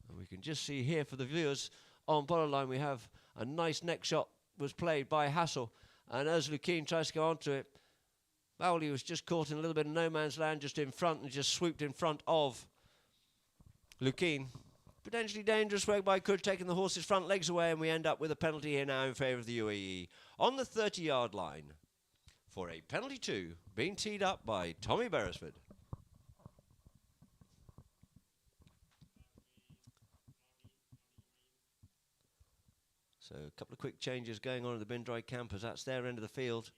And we can just see here for the viewers on Polo Line, we have a nice neck shot was played by Hassel, and as Lukeen tries to go onto it, Bowley was just caught in a little bit of no man's land just in front and just swooped in front of Lukeen. Potentially dangerous work by Could, taking the horse's front legs away, and we end up with a penalty here now in favour of the UAE on the 30-yard line for a penalty 2 being teed up by Tommy Beresford. So a couple of quick changes going on in the Drai camp as that's their end of the field.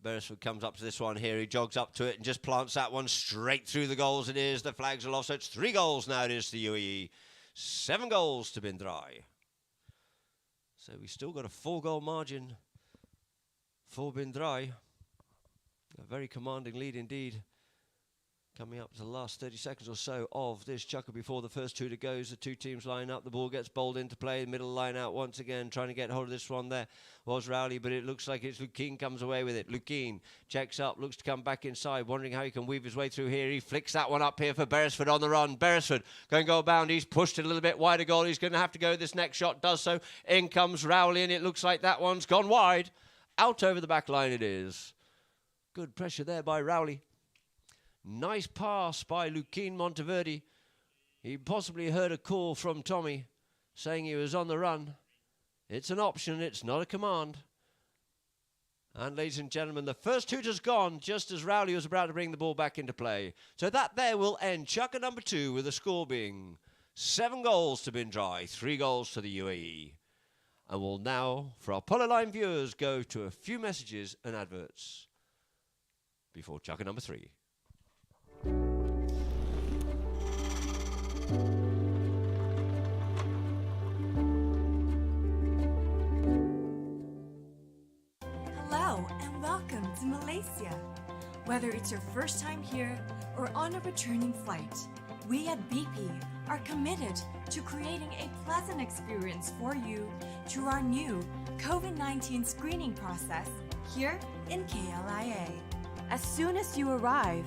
Beresford comes up to this one here. He jogs up to it and just plants that one straight through the goals. It is. The flags are off, so it's 3 goals now. It is to the UAE. 7 goals to Drai. So we still got a 4-goal margin for Drai. A very commanding lead indeed. Coming up to the last 30 seconds or so of this chucker before the first 2 to go. The 2 teams line up. The ball gets bowled into play. Middle line out once again. Trying to get hold of this one there was Rowley, but it looks like it's Lukeen comes away with it. Lukeen checks up, looks to come back inside, wondering how he can weave his way through here. He flicks that one up here for Beresford on the run. Beresford going to go bound. He's pushed it a little bit wider goal. He's going to have to go. This next shot does so. In comes Rowley, and it looks like that one's gone wide. Out over the back line it is. Good pressure there by Rowley. Nice pass by Lukeen Monteverde. He possibly heard a call from Tommy saying he was on the run. It's an option, it's not a command. And ladies and gentlemen, the first hooter's gone just as Rowley was about to bring the ball back into play. So that there will end chucker number 2 with the score being 7 goals to Drai, 3 goals to the UAE. And we'll now, for our Polo Line viewers, go to a few messages and adverts before chucker number 3. Hello and welcome to Malaysia. Whether it's your first time here or on a returning flight, We at BP are committed to creating a pleasant experience for you through our new COVID-19 screening process here in KLIA. As soon as you arrive,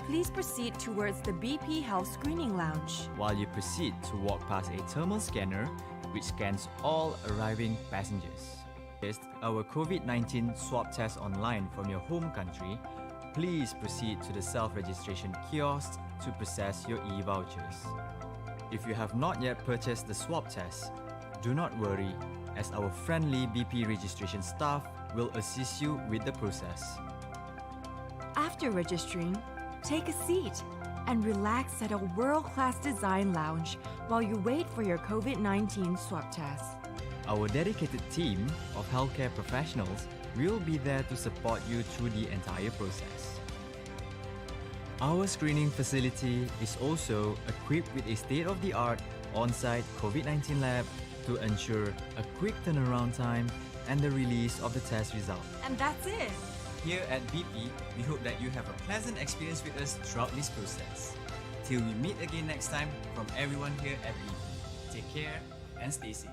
please proceed towards the BP Health Screening Lounge. While you proceed to walk past a thermal scanner which scans all arriving passengers. Test our COVID-19 swab test online from your home country. Please proceed to the self-registration kiosk to process your e-vouchers. If you have not yet purchased the swab test, do not worry, as our friendly BP registration staff will assist you with the process. After registering, take a seat and relax at a world-class design lounge while you wait for your COVID-19 swab test. Our dedicated team of healthcare professionals will be there to support you through the entire process. Our screening facility is also equipped with a state-of-the-art on-site COVID-19 lab to ensure a quick turnaround time and the release of the test result. And that's it. Here at BP, we hope that you have a pleasant experience with us throughout this process. Till we meet again next time, from everyone here at BP, take care and stay safe.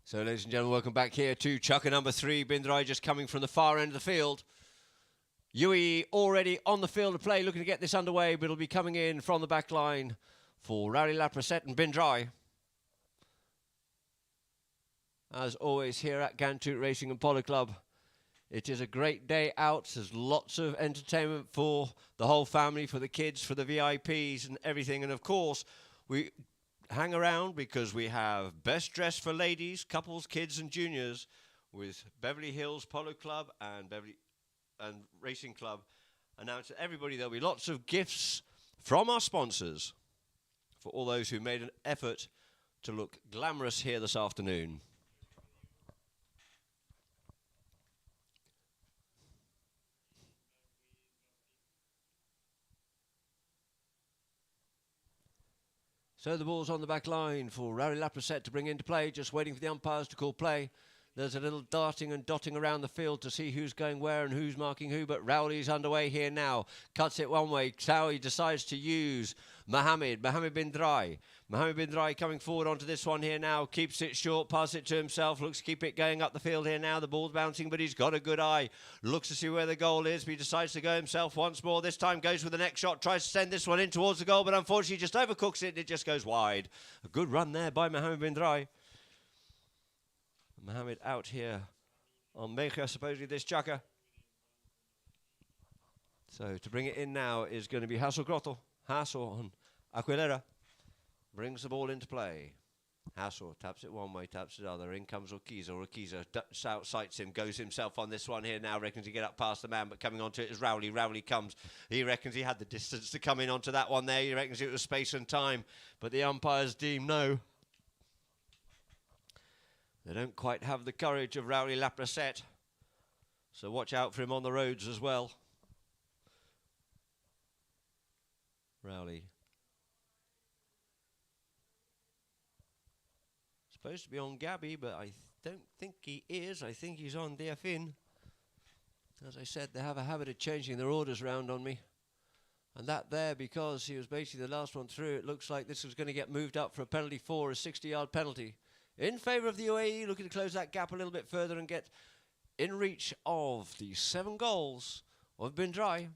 So, ladies and gentlemen, welcome back here to chukker number 3. Drai just coming from the far end of the field. UAE already on the field of play, looking to get this underway, but it'll be coming in from the back line for Rally Laprasset and Drai. As always, here at Ghantoot Racing and Polo Club, it is a great day out. There's lots of entertainment for the whole family, for the kids, for the VIPs and everything. And of course, we hang around because we have best dressed for ladies, couples, kids and juniors with Beverly Hills Polo Club and Racing Club. Announce to everybody there'll be lots of gifts from our sponsors for all those who made an effort to look glamorous here this afternoon. So the ball's on the back line for Rally Laprasset to bring into play, just waiting for the umpires to call play. There's a little darting and dotting around the field to see who's going where and who's marking who, but Rowley's underway here now. Cuts it one way. Sawi decides to use Mohammed bin Drai. Mohammed bin Drai coming forward onto this one here now. Keeps it short, passes it to himself. Looks to keep it going up the field here now. The ball's bouncing, but he's got a good eye. Looks to see where the goal is, but he decides to go himself once more. This time goes with the next shot. Tries to send this one in towards the goal, but unfortunately just overcooks it and it just goes wide. A good run there by Mohammed bin Drai. Mohammed out here on Mecha, supposedly this chukker. So to bring it in now is going to be Hassel Grotto. Hassel on Aquilera. Brings the ball into play. Hassel taps it one way, taps it the other. In comes Urquiza. Urquiza outsights him, goes himself on this one here now. Reckons he get up past the man, but coming onto it is Rowley. Rowley comes. He reckons he had the distance to come in onto that one there. He reckons it was space and time, but the umpires deem no. They don't quite have the courage of Rowley Laprasset, so watch out for him on the roads as well. Rowley. Supposed to be on Gabby, but I don't think he is. I think he's on DFIN. As I said, they have a habit of changing their orders round on me. And that there, because he was basically the last one through, it looks like this was going to get moved up for a penalty for a 60-yard penalty. In favour of the UAE, looking to close that gap a little bit further and get in reach of the 7 goals of Drai.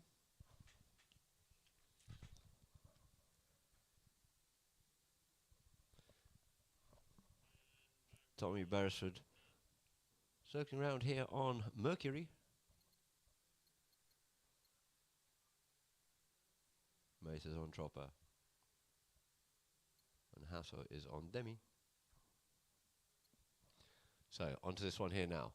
Tommy Beresford circling around here on Mercury. Mace is on Tropper. And Hasso is on Demi. So, onto this one here now.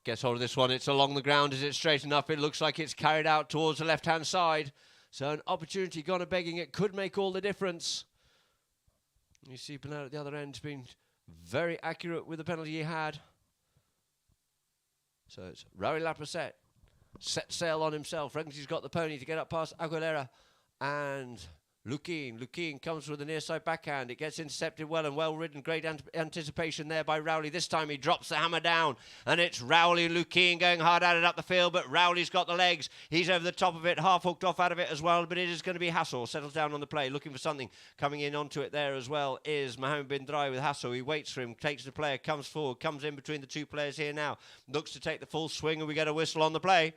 Gets hold of this one. It's along the ground. Is it straight enough? It looks like it's carried out towards the left-hand side. So, an opportunity gone a begging. It could make all the difference. You see Bernard at the other end has been very accurate with the penalty he had. So, it's Rowley Laprasset. Set sail on himself. Reckons he's got the pony to get up past Aguilera. And Lukeen comes with a near side backhand. It gets intercepted well and well ridden. Great anticipation there by Rowley. This time he drops the hammer down, and it's Rowley and Lukeen going hard at it up the field, but Rowley's got the legs. He's over the top of it, half hooked off out of it as well, but it is going to be Hassel. Settles down on the play, looking for something. Coming in onto it there as well is Mohammed bin Drai with Hassel. He waits for him, takes the player, comes forward, comes in between the two players here now. Looks to take the full swing, and we get a whistle on the play.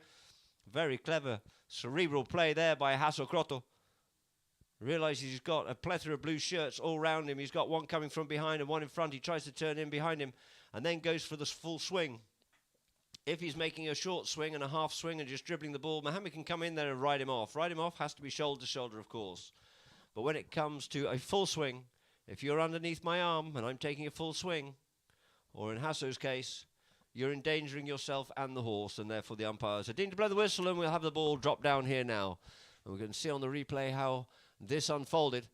Very clever, cerebral play there by Hassel Kroto. Realises he's got a plethora of blue shirts all round him. He's got one coming from behind and one in front. He tries to turn in behind him and then goes for the full swing. If he's making a short swing and a half swing and just dribbling the ball, Mohammed can come in there and ride him off. Ride him off has to be shoulder to shoulder, of course. But when it comes to a full swing, if you're underneath my arm and I'm taking a full swing, or in Hasso's case, you're endangering yourself and the horse, and therefore the umpires are deemed to blow the whistle, and we'll have the ball drop down here now. And we can see on the replay how this unfolded.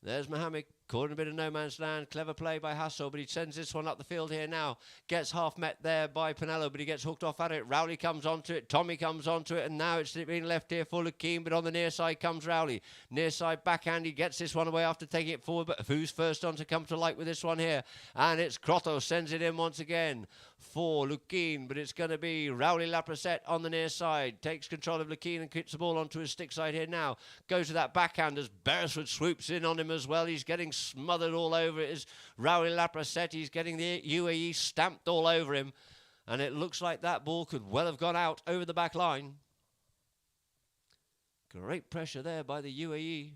There's Mohammed caught in a bit of no man's land. Clever play by Hassel, but he sends this one up the field here now. Gets half met there by Pinello, but he gets hooked off at it. Rowley comes onto it. Tommy comes onto it, and now it's being left here for Lukeen, but on the near side comes Rowley. Near side backhand. He gets this one away after taking it forward, but who's first on to come to light with this one here? And it's Kroto sends it in once again for Lukeen, but it's going to be Rowley Laprasette on the near side. Takes control of Lukeen and kicks the ball onto his stick side here now. Goes to that backhand as Beresford swoops in on him as well. He's getting smothered all over it. Is Rowley Laprasette. He's getting the UAE stamped all over him. And it looks like that ball could well have gone out over the back line. Great pressure there by the UAE.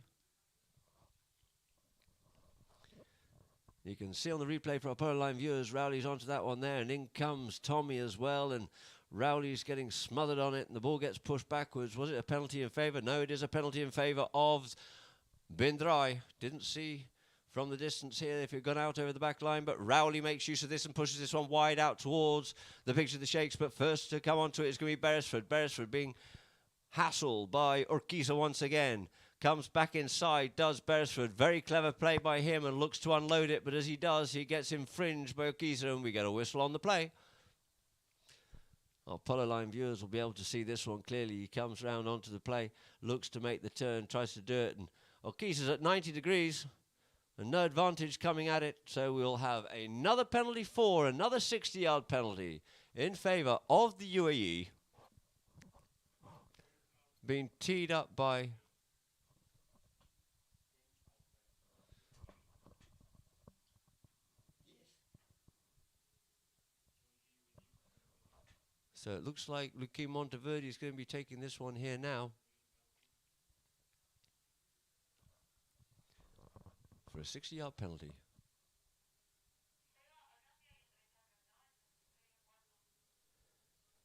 You can see on the replay for our Polo Line viewers, Rowley's onto that one there, and in comes Tommy as well, and Rowley's getting smothered on it, and the ball gets pushed backwards. Was it a penalty in favour? No, it is a penalty in favour of bin Drai. Didn't see from the distance here if it gone out over the back line, but Rowley makes use of this and pushes this one wide out towards the pitch of the Sheikhs, but first to come onto it is going to be Beresford. Beresford being hassled by Urquiza once again. Comes back inside, does Beresford. Very clever play by him and looks to unload it, but as he does, he gets infringed by Urquiza, and we get a whistle on the play. Our Polo Line viewers will be able to see this one clearly. He comes round onto the play, looks to make the turn, tries to do it, and Urquiza's at 90 degrees, and no advantage coming at it, so we'll have another penalty for, another 60-yard penalty in favour of the UAE. Being teed up by so it looks like Luque Monteverde is going to be taking this one here now for a 60-yard penalty.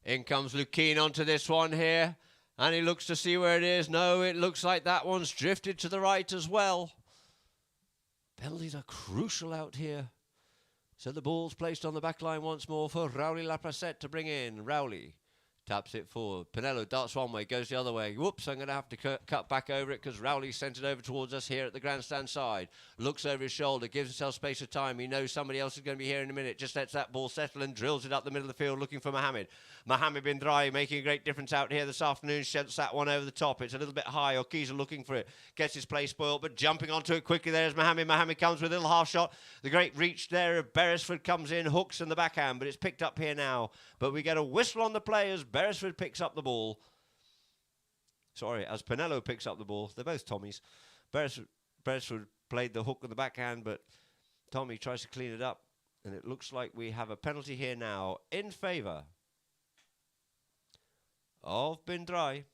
In comes Luque onto this one here, and he looks to see where it is. No, it looks like that one's drifted to the right as well. Penalties are crucial out here. So the ball's placed on the back line once more for Rowley Laprasette to bring in. Rowley taps it forward. Pinello darts one way, goes the other way. Whoops, I'm going to have to cut back over it because Rowley sent it over towards us here at the grandstand side. Looks over his shoulder, gives himself space of time. He knows somebody else is going to be here in a minute. Just lets that ball settle and drills it up the middle of the field looking for Mohammed. Mohammed bin Drai making a great difference out here this afternoon. Sheds that one over the top. It's a little bit high. Urquiza looking for it. Gets his play spoiled, but jumping onto it quickly there is Mohammed. Mohammed comes with a little half shot. The great reach there of Beresford comes in, hooks in the backhand, but it's picked up here now. But we get a whistle on the play as Beresford picks up the ball. Sorry, as Pinello picks up the ball. They're both Tommies. Beresford played the hook in the backhand, but Tommy tries to clean it up. And it looks like we have a penalty here now in favour of bin Drai.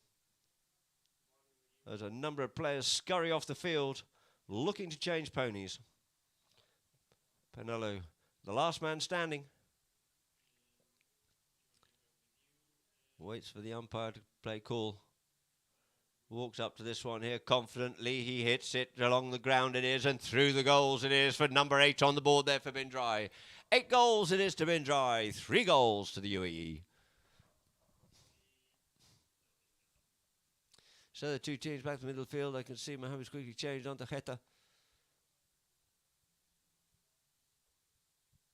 There's a number of players scurry off the field looking to change ponies. Pinello, the last man standing. Waits for the umpire to play call. Walks up to this one here confidently. He hits it along the ground it is, and through the goals it is for number 8 on the board there for bin Drai. 8 goals it is to bin Drai. 3 goals to the UAE. So the two teams back to the middle of the field. I can see Mohammed's quickly changed onto Geta.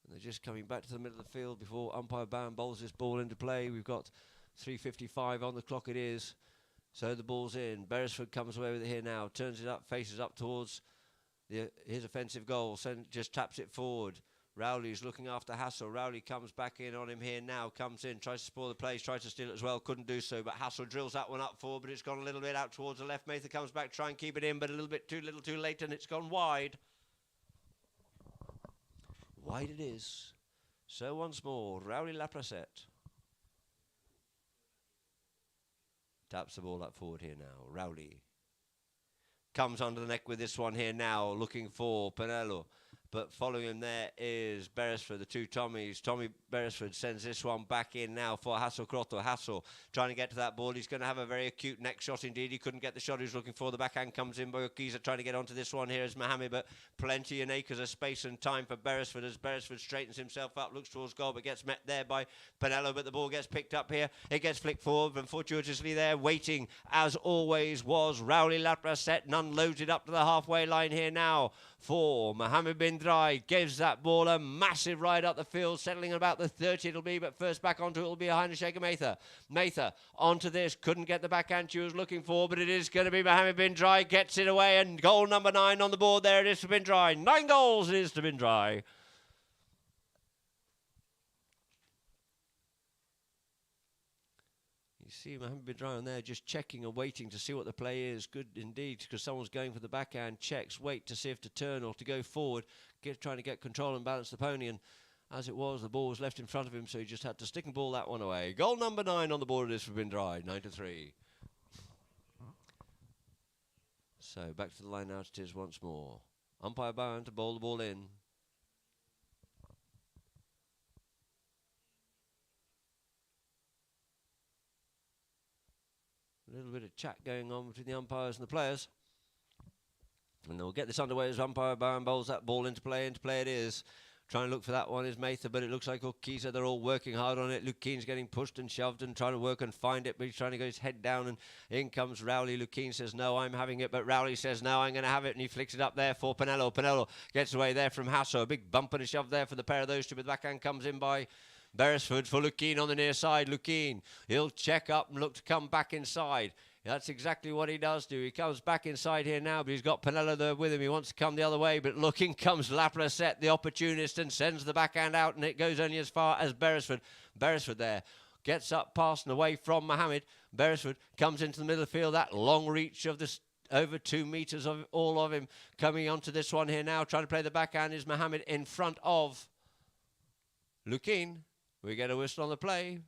And they're just coming back to the middle of the field before umpire Bam bowls this ball into play. We've got 3:55 on the clock it is. So the ball's in. Beresford comes away with it here now. Turns it up, faces up towards his offensive goal. Just taps it forward. Rowley's looking after Hassel. Rowley comes back in on him here now. Comes in, tries to spoil the plays, tries to steal it as well. Couldn't do so, but Hassel drills that one up forward, but it's gone a little bit out towards the left. Mather comes back, try and keep it in, but a little bit too little too late, and it's gone wide. Wide it is. So once more, Rowley Lapracette. Taps the ball up forward here now. Rowley comes under the neck with this one here now, looking for Pinello. But following him there is Beresford, the two Tommies. Tommy Beresford sends this one back in now for Hassel Crotto. Hassel trying to get to that ball. He's going to have a very acute neck shot indeed. He couldn't get the shot he was looking for. The backhand comes in by Okiza trying to get onto this one here is Mohammed, but plenty and acres of space and time for Beresford as Beresford straightens himself up, looks towards goal, but gets met there by Pinello, but the ball gets picked up here. It gets flicked forward and fortuitously there, waiting as always was Rowley Lapracette, none loaded up to the halfway line here now for Mohammed bin Drai. Gives that ball a massive ride up the field, settling at about the 30 it'll be, but first back onto it will be Highness Sheikh Mather. Mather onto this, couldn't get the backhand she was looking for, but it is going to be Mohammed bin Drai, gets it away, and goal number 9 on the board. There it is for bin Drai. 9 goals it is to bin Drai. You see Mohammed bin Drai on there just checking and waiting to see what the play is. Good indeed, because someone's going for the backhand, checks, wait to see if to turn or to go forward, trying to get control and balance the pony, and as it was, the ball was left in front of him, so he just had to stick and ball that one away. Goal number 9 on the board it is for bin Drai, 9-3. So back to the line out it is once more. Umpire bound to bowl the ball in. A little bit of chat going on between the umpires and the players. And they'll get this underway as umpire Bowen bowls that ball into play it is. Trying to look for that one is Mather, but it looks like Okiza, they're all working hard on it. Luke Keane's getting pushed and shoved and trying to work and find it, but he's trying to go his head down, and in comes Rowley. Luke Keane says, no, I'm having it, but Rowley says, no, I'm going to have it, and he flicks it up there for Pinello. Pinello gets away there from Hasso. A big bump and a shove there for the pair of those two, but the backhand comes in by Beresford for Lukeen on the near side. Lukeen, he'll check up and look to come back inside. That's exactly what he does do. He comes back inside here now, but he's got Pinello there with him. He wants to come the other way, but looking comes Lapracette, the opportunist, and sends the backhand out, and it goes only as far as Beresford. Beresford there gets up, past and away from Mohammed. Beresford comes into the middle of the field. That long reach of this over 2 meters of all of him coming onto this one here now. Trying to play the backhand is Mohammed in front of Lukeen. We get a whistle on the play.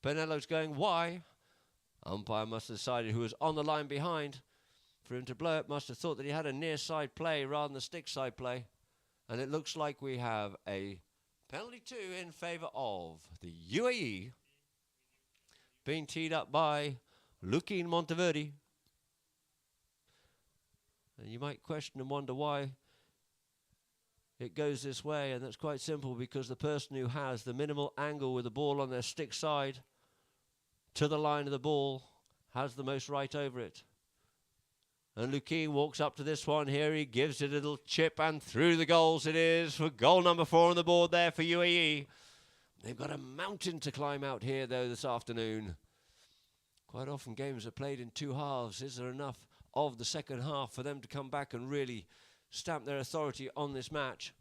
Pinello's going, why? Umpire must have decided who was on the line behind for him to blow it. Must have thought that he had a near side play rather than a stick side play. And it looks like we have a penalty 2 in favour of the UAE, being teed up by Lukeen Monteverde. And you might question and wonder why it goes this way, and that's quite simple, because the person who has the minimal angle with the ball on their stick side to the line of the ball has the most right over it. And Lukeen walks up to this one here. He gives it a little chip, and through the goals it is for goal number 4 on the board there for UAE. They've got a mountain to climb out here, though, this afternoon. Quite often games are played in 2 halves. Is there enough of the second half for them to come back and really stamp their authority on this match?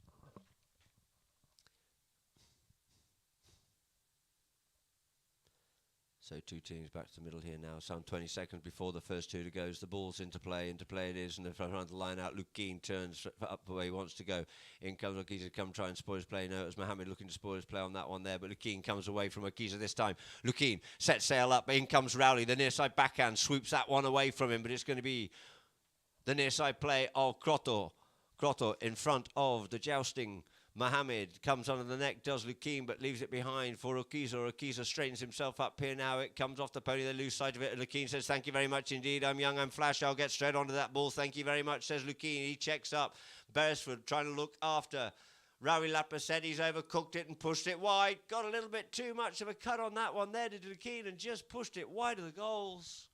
So 2 teams back to the middle here now. Some 20 seconds before the first 2 to go. The ball's into play it is, and they're trying to line out. Luke Keane turns up the way he wants to go. In comes Akiza to come try and spoil his play. No, it was Mohammed looking to spoil his play on that one there, but Luke Keane comes away from Akiza this time. Luke Keane sets sail up. In comes Rowley. The near side backhand swoops that one away from him, but it's going to be the near side play of Crotto. Crotto in front of the jousting Mohammed. Comes under the neck, does Lukeen, but leaves it behind for Okiza. Okiza straightens himself up here now. It comes off the pony, they lose sight of it. And Lukeen says, thank you very much indeed. I'm young, I'm flash. I'll get straight onto that ball. Thank you very much, says Lukeen. He checks up. Beresford trying to look after Rawi Lapracette. He's overcooked it and pushed it wide. Got a little bit too much of a cut on that one there to Lukeen, and just pushed it wide of the goals.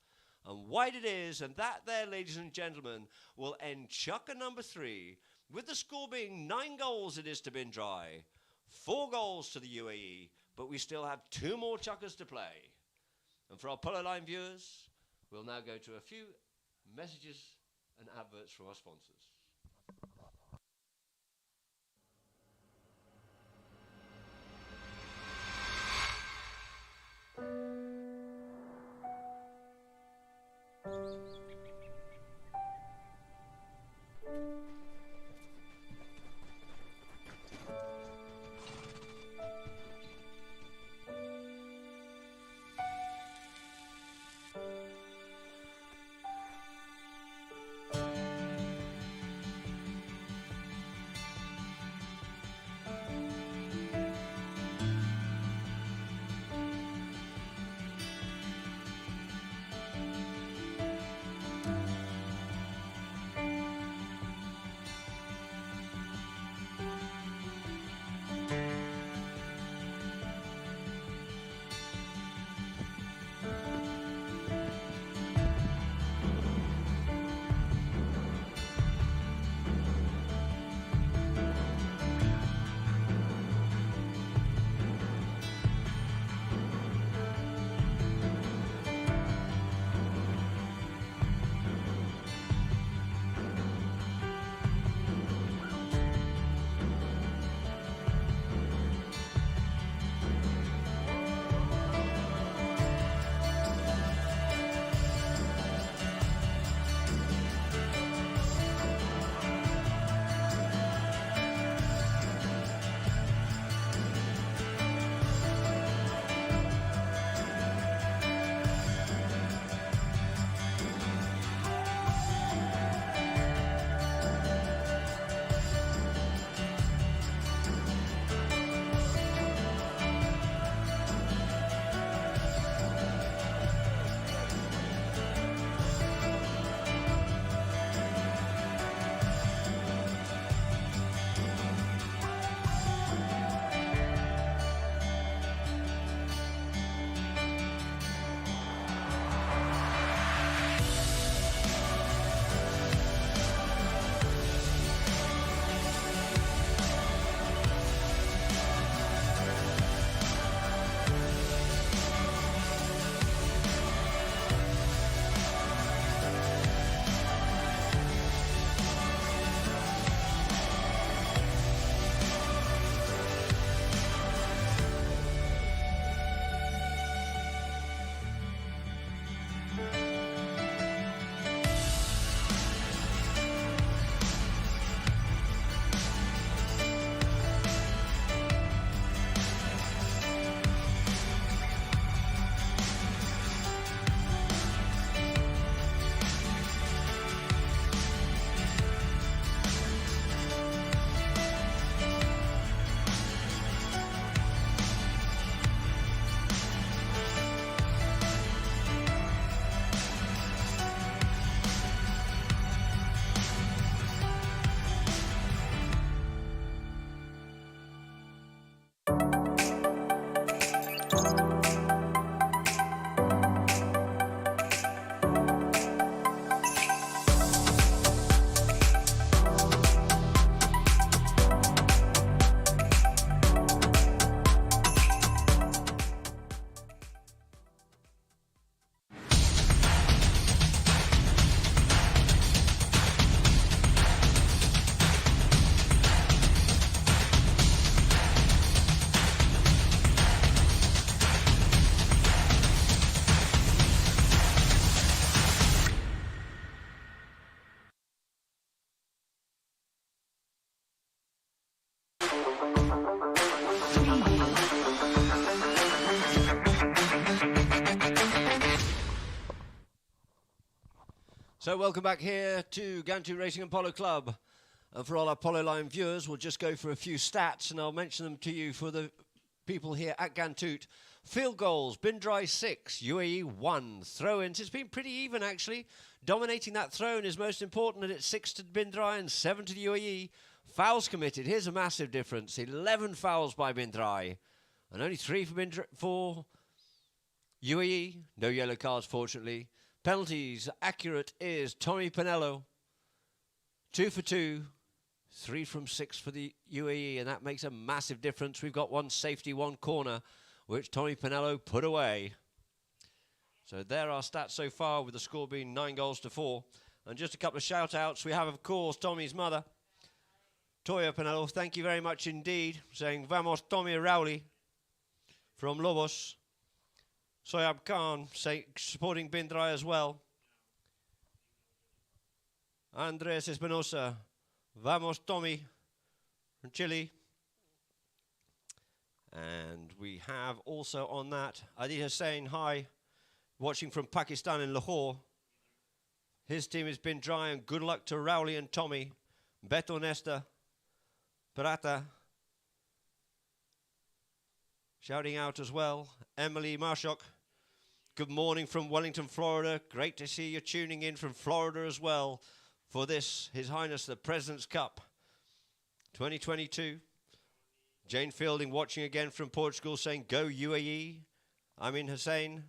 And wide it is, and that there, ladies and gentlemen, will end chukker number 3. With the score being 9 goals it is to bin Drai, 4 goals to the UAE, but we still have 2 more chukkers to play. And for our Polo Line viewers, We'll now go to a few messages and adverts from our sponsors. So welcome back here to Ghantoot Racing and Polo Club. And for all our Polo Line viewers, we'll just go for a few stats and I'll mention them to you for the people here at Ghantoot. Field goals, Drai 6, UAE 1. Throw-ins, it's been pretty even actually. Dominating that throw-in is most important, and it's 6 to Drai and 7 to the UAE. Fouls committed, here's a massive difference. 11 fouls by Drai and only 3 for UAE. No yellow cards, fortunately. Penalties, accurate is Tommy Pinello. 2 for 2. 3 from 6 for the UAE, and that makes a massive difference. We've got one safety, one corner, which Tommy Pinello put away. So there are stats so far, with the score being 9-4. And just a couple of shout-outs. We have, of course, Tommy's mother, Toya Penelo. Thank you very much indeed. Saying, Vamos Tommy Rowley from Lobos. Soyab Khan supporting Bin Drai as well. Andres Espinosa, Vamos Tommy from Chile. And we have also on that Adi Hussain, hi, watching from Pakistan in Lahore. His team has been dry, and good luck to Rowley and Tommy. Beto Nesta, Parata, shouting out as well. Emily Marshok, good morning from Wellington, Florida. Great to see you tuning in from Florida as well for this, His Highness the President's Cup 2022. Jane Fielding watching again from Portugal, saying, go UAE. Amin Hussain,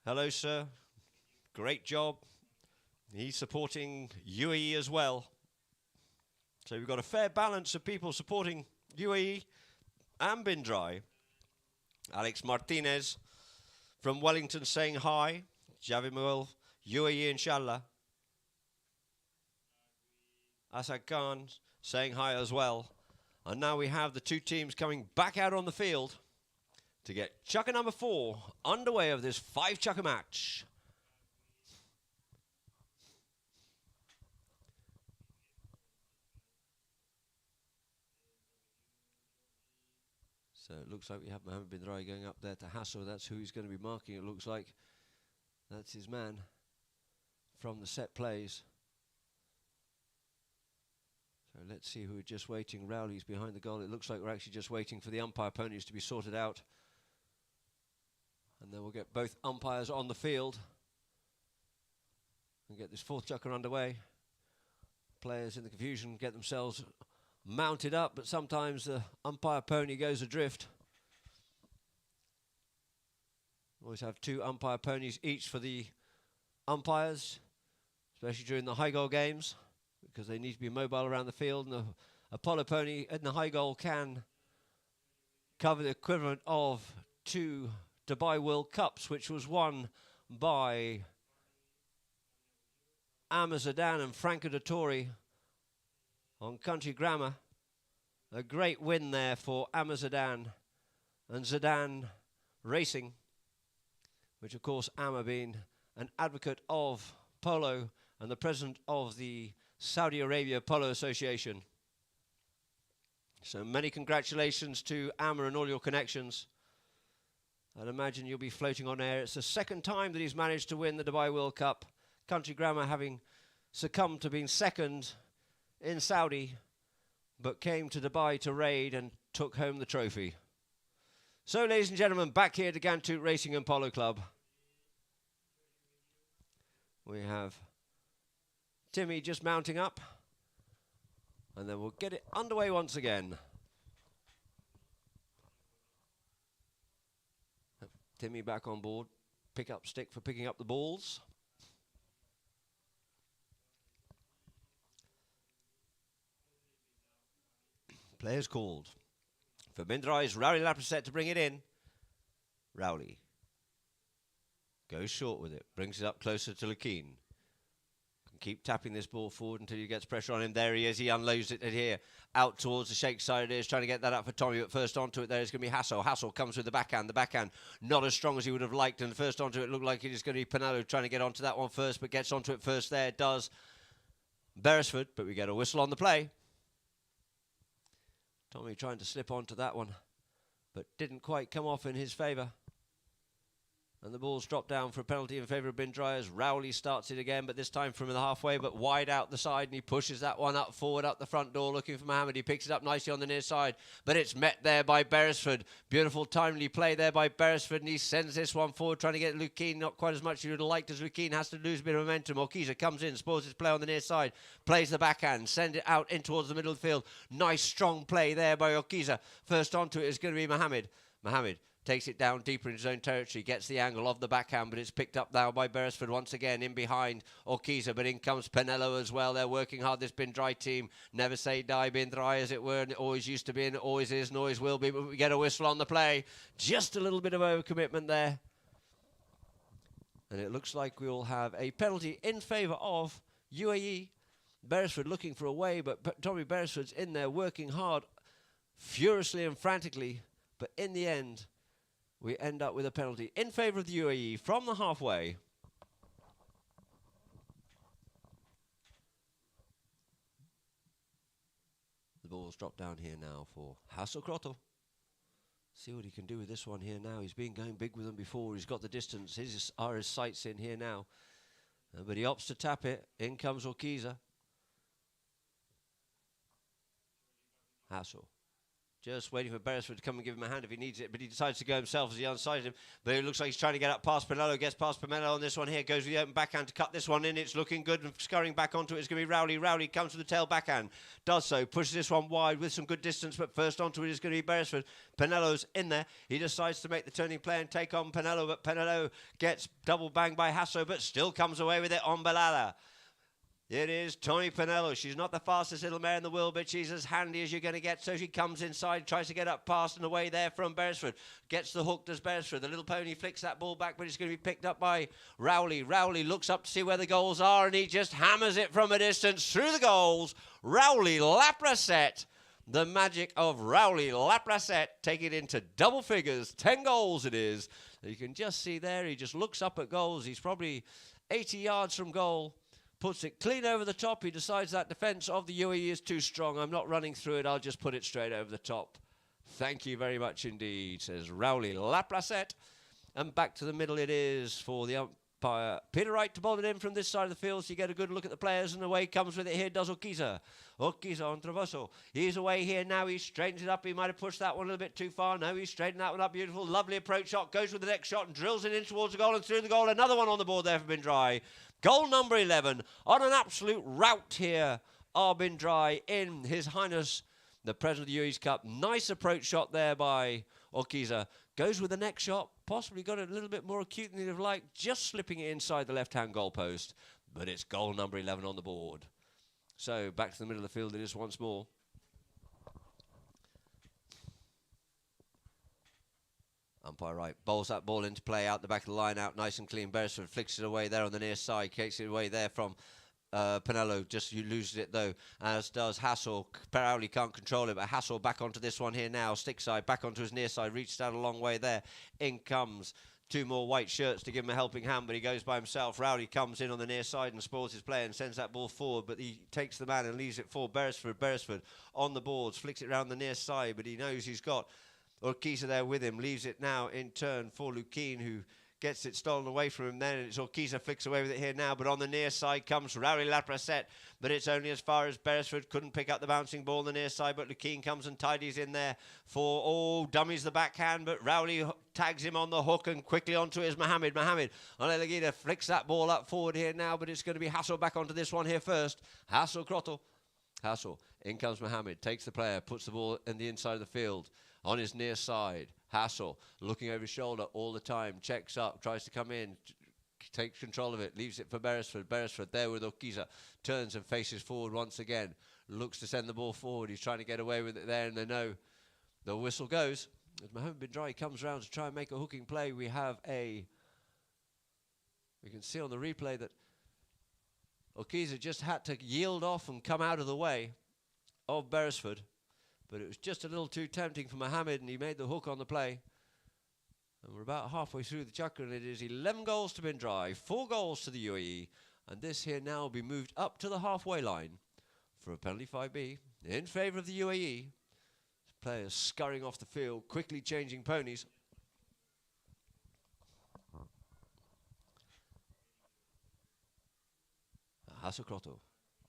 hello sir, great job. He's supporting UAE as well. So we've got a fair balance of people supporting UAE and Bin Drai. Alex Martinez from Wellington saying hi. Javi Muel, UAE inshallah. Asad Khan saying hi as well. And now we have the two teams coming back out on the field to get chukker number 4 underway of this 5-chukker match. So it looks like we have Mohammed Bin Drai going up there to Hasso. That's who he's going to be marking, it looks like. That's his man from the set plays. So let's see who we're just waiting. Rowley's behind the goal. It looks like we're actually just waiting for the umpire ponies to be sorted out. And then we'll get both umpires on the field and get this 4th chukker underway. Players in the confusion get themselves mounted up, but sometimes the umpire pony goes adrift. Always have 2 umpire ponies each for the umpires, especially during the high goal games, because they need to be mobile around the field, and a polo pony in the high goal can cover the equivalent of 2 Dubai World Cups, which was won by Amr Zidane and Franco Dettori on Country Grammar. A great win there for Amr Zidane and Zidane Racing, which of course Amr being an advocate of polo and the president of the Saudi Arabia Polo Association. So many congratulations to Amr and all your connections. I'd imagine you'll be floating on air. It's the 2nd time that he's managed to win the Dubai World Cup. Country Grammar having succumbed to being 2nd in Saudi, but came to Dubai to raid and took home the trophy. So, ladies and gentlemen, back here to Ghantoot Racing and Polo Club. We have Timmy just mounting up, and then we'll get it underway once again. Timmy back on board, pick up stick for picking up the balls. Players called. For Bin Drai's Rowley Laprasset to bring it in. Rowley goes short with it, brings it up closer to Lakeen. Keep tapping this ball forward until he gets pressure on him. There he is. He unloads it here. Out towards the Sheikh side it is. Trying to get that up for Tommy. But first onto it there is going to be Hassel. Hassel comes with the backhand. The backhand not as strong as he would have liked. And first onto it looked like it is going to be Pinello trying to get onto that one first. But gets onto it first there. It does Beresford. But we get a whistle on the play. Tommy trying to slip onto that one. But didn't quite come off in his favour. And the ball's dropped down for a penalty in favour of Bin Drai as Rowley starts it again, but this time from the halfway, but wide out the side, and he pushes that one up forward, up the front door, looking for Mohammed. He picks it up nicely on the near side, but it's met there by Beresford. Beautiful timely play there by Beresford, and he sends this one forward, trying to get Lukeen. Not quite as much as he would have liked, as Lukeen has to lose a bit of momentum. Orkiza comes in, spoils his play on the near side, plays the backhand, send it out in towards the middle of the field. Nice strong play there by Orkiza. First onto it is going to be Mohammed. Mohammed takes it down deeper in his own territory, gets the angle of the backhand, but it's picked up now by Beresford once again in behind Orkiza, but in comes Pinello as well. They're working hard, this Bin Drai team. Never say die, Bin Drai, as it were, and it always used to be, and it always is, and always will be, but we get a whistle on the play. Just a little bit of overcommitment there And it looks like we'll have a penalty in favour of UAE. Beresford looking for a way, but Tommy Beresford's in there working hard, furiously and frantically. But in the end, we end up with a penalty in favour of the UAE from the halfway. The ball's dropped down here now for Hasselkrotto. See what he can do with this one here now. He's been going big with them before. He's got the distance. His sights in here now. But he opts to tap it. In comes Orkiza. Hassel. Just waiting for Beresford to come and give him a hand if he needs it, but he decides to go himself as he unsides him. But it looks like he's trying to get up past Pinello, gets past Pinello on this one here, goes with the open backhand to cut this one in. It's looking good, and scurrying back onto it is going to be Rowley. Rowley comes with the tail backhand, does so, pushes this one wide with some good distance, but first onto it is going to be Beresford. Pinello's in there. He decides to make the turning play and take on Pinello, but Pinello gets double banged by Hasso, but still comes away with it on Balala. It is Tommy Pinello. She's not the fastest little mare in the world, but she's as handy as you're going to get. So she comes inside, tries to get up past and away there from Beresford. Gets the hook, does Beresford. The little pony flicks that ball back, but it's going to be picked up by Rowley. Rowley looks up to see where the goals are, and he just hammers it from a distance through the goals. Rowley Laprasset. The magic of Rowley Laprasset. Take it into double figures. 10 goals it is. You can just see there, he just looks up at goals. He's probably 80 yards from goal. Puts it clean over the top. He decides that defence of the UAE is too strong. I'm not running through it. I'll just put it straight over the top. Thank you very much indeed, says Rowley Laprasset. And back to the middle it is for the umpire. Peter Wright to bowl it in from this side of the field, so you get a good look at the players, and away comes with it here does Orkiza. Orkiza on Travoso. He's away here now. He straightens it up. He might have pushed that one a little bit too far. No, he's straightened that one up. Beautiful, lovely approach shot. Goes with the next shot and drills it in towards the goal and through the goal. Another one on the board there for Drai. Goal number 11 on an absolute rout here. Drai in His Highness, the President of the UAE Cup. Nice approach shot there by Orkiza. Goes with the next shot. Possibly got it a little bit more acute than he'd have liked. Just slipping it inside the left-hand goalpost. But it's goal number 11 on the board. So back to the middle of the field it is once more. Umpire Wright bowls that ball into play out the back of the line, out nice and clean. Beresford flicks it away there on the near side, takes it away there from Pinello. Just loses it though, as does Hassel. Rowley can't control it, but Hassel back onto this one here now. Stick side, back onto his near side, reached out a long way there. In comes two more white shirts to give him a helping hand, but he goes by himself. Rowley comes in on the near side and spoils his play and sends that ball forward, but he takes the man and leaves it for Beresford. Beresford on the boards, flicks it around the near side, but he knows he's got Orkiza there with him, leaves it now in turn for Lukine, who gets it stolen away from him then, and it's Orkiza flicks away with it here now, but on the near side comes Rowley Laprasset, but it's only as far as Beresford. Couldn't pick up the bouncing ball on the near side, but Lukine comes and tidies in there for, dummies the backhand, but Rowley tags him on the hook, and quickly onto it is Mohammed. Mohammed on Elegida flicks that ball up forward here now, but it's going to be Hassel back onto this one here first. Hassel Krottel. Hassel, in comes Mohammed, takes the player, puts the ball in the inside of the field. On his near side, Hassel, looking over his shoulder all the time, checks up, tries to come in, takes control of it, leaves it for Beresford. Beresford there with Orkiza, turns and faces forward once again, looks to send the ball forward. He's trying to get away with it there, and they know the whistle goes. As Mohammed Drai comes round to try and make a hooking play, we can see on the replay that Orkiza just had to yield off and come out of the way of Beresford. But it was just a little too tempting for Mohammed, and he made the hook on the play. And we're about halfway through the chakra, and it is 11 goals to Drai, 4 goals to the UAE. And this here now will be moved up to the halfway line for a penalty 5B in favour of the UAE. Players scurrying off the field, quickly changing ponies. Hassel Krotto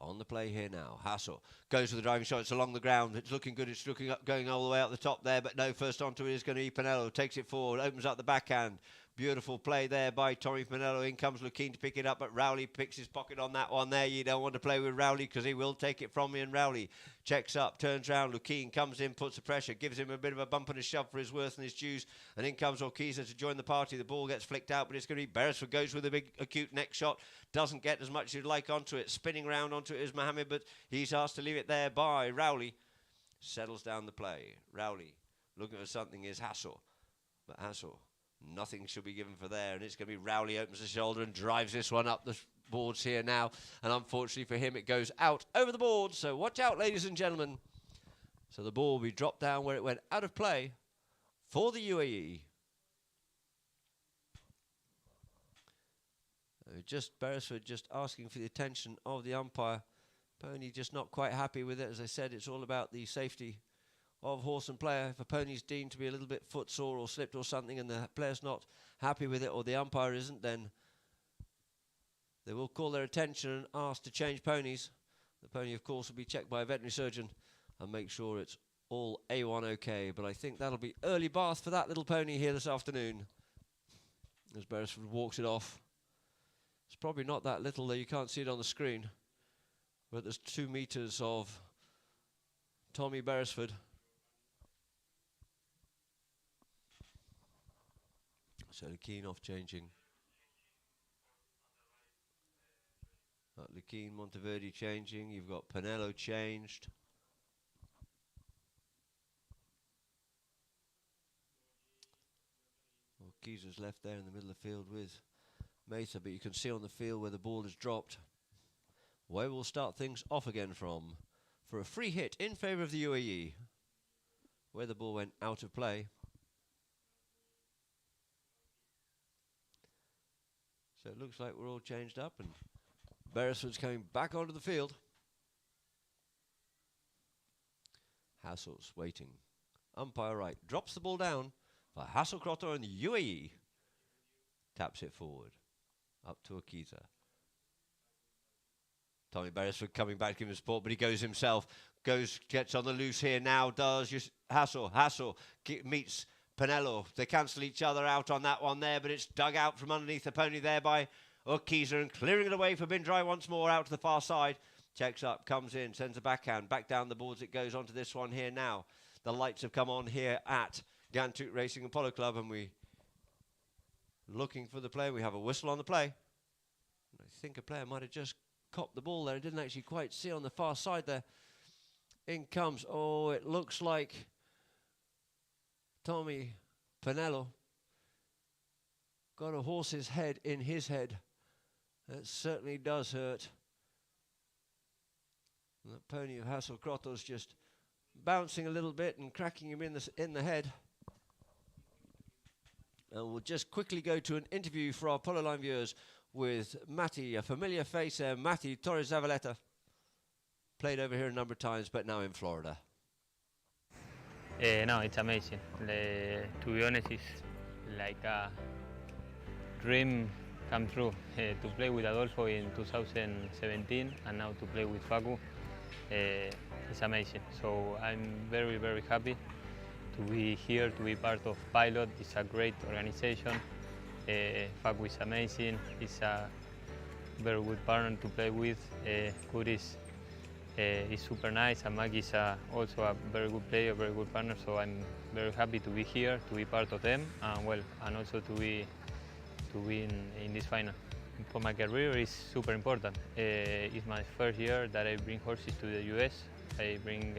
on the play here now. Hassel goes with the driving shot. It's along the ground. It's looking good. It's looking up, going all the way up the top there. But no, first onto it is going to be Pinello. Takes it forward. Opens up the backhand. Beautiful play there by Tommy Pinello. In comes Lukine to pick it up, but Rowley picks his pocket on that one there. You don't want to play with Rowley because he will take it from you. And Rowley checks up, turns round. Lukine comes in, puts the pressure, gives him a bit of a bump and a shove for his worth and his dues. And in comes Orkiza to join the party. The ball gets flicked out, but it's going to be Beresford. Goes with a big acute neck shot. Doesn't get as much as you'd like onto it. Spinning round onto it is Mohammed, but he's asked to leave it there by Rowley. Settles down the play. Rowley looking for something is Hassel. But Hassel Nothing should be given for there, and it's going to be Rowley opens the shoulder and drives this one up the boards here now, and unfortunately for him it goes out over the board, so watch out, ladies and gentlemen. So the ball will be dropped down where it went out of play for the UAE. Just Beresford just asking for the attention of the umpire. Pony just not quite happy with it. As I said, it's all about the safety of horse and player. If a pony's deemed to be a little bit footsore or slipped or something and the player's not happy with it or the umpire isn't, then they will call their attention and ask to change ponies. The pony, of course, will be checked by a veterinary surgeon and make sure it's all A1 okay. But I think that'll be early bath for that little pony here this afternoon as Beresford walks it off. It's probably not that little, though you can't see it on the screen. But there's 2 meters of Tommy Beresford. So Lekeen off changing. Lekeen, Monteverde changing. You've got Pinello changed. Well, Keezer's left there in the middle of the field with Mesa, but you can see on the field where the ball is dropped where we'll start things off again from for a free hit in favour of the UAE where the ball went out of play. So it looks like we're all changed up and Beresford's coming back onto the field. Hassel's waiting. Umpire right drops the ball down for Hasselkrotter and the UAE. Taps it forward. Up to Akiza. Tommy Beresford coming back to give him support, but he goes himself. Gets on the loose here now, does Hassel meets Pinello. They cancel each other out on that one there, but it's dug out from underneath the pony there by Akiza and clearing it away for Drai once more out to the far side. Checks up, comes in, sends a backhand. Back down the boards it goes onto this one here now. The lights have come on here at Ghantoot Racing and Polo Club, and we looking for the play. We have a whistle on the play. I think a player might have just copped the ball there. I didn't actually quite see on the far side there. In comes, oh, it looks like Tommy Pinello got a horse's head in his head. That certainly does hurt. And the pony of Hasselkrotter's just bouncing a little bit and cracking him in the head. And we'll just quickly go to an interview for our Polo Line viewers with Matty, a familiar face there, Matty Torres Zavaleta. Played over here a number of times, but now in Florida. No, it's amazing. To be honest, it's like a dream come true. To play with Adolfo in 2017 and now to play with Facu, it's amazing. So I'm very, very happy to be here, to be part of Pilot. It's a great organization. Facu is amazing. He's a very good partner to play with. Kuris is super nice, and Maggie is also a very good player, very good partner. So I'm very happy to be here, to be part of them, and also to be in this final. For my career, it's super important. It's my first year that I bring horses to the US. I bring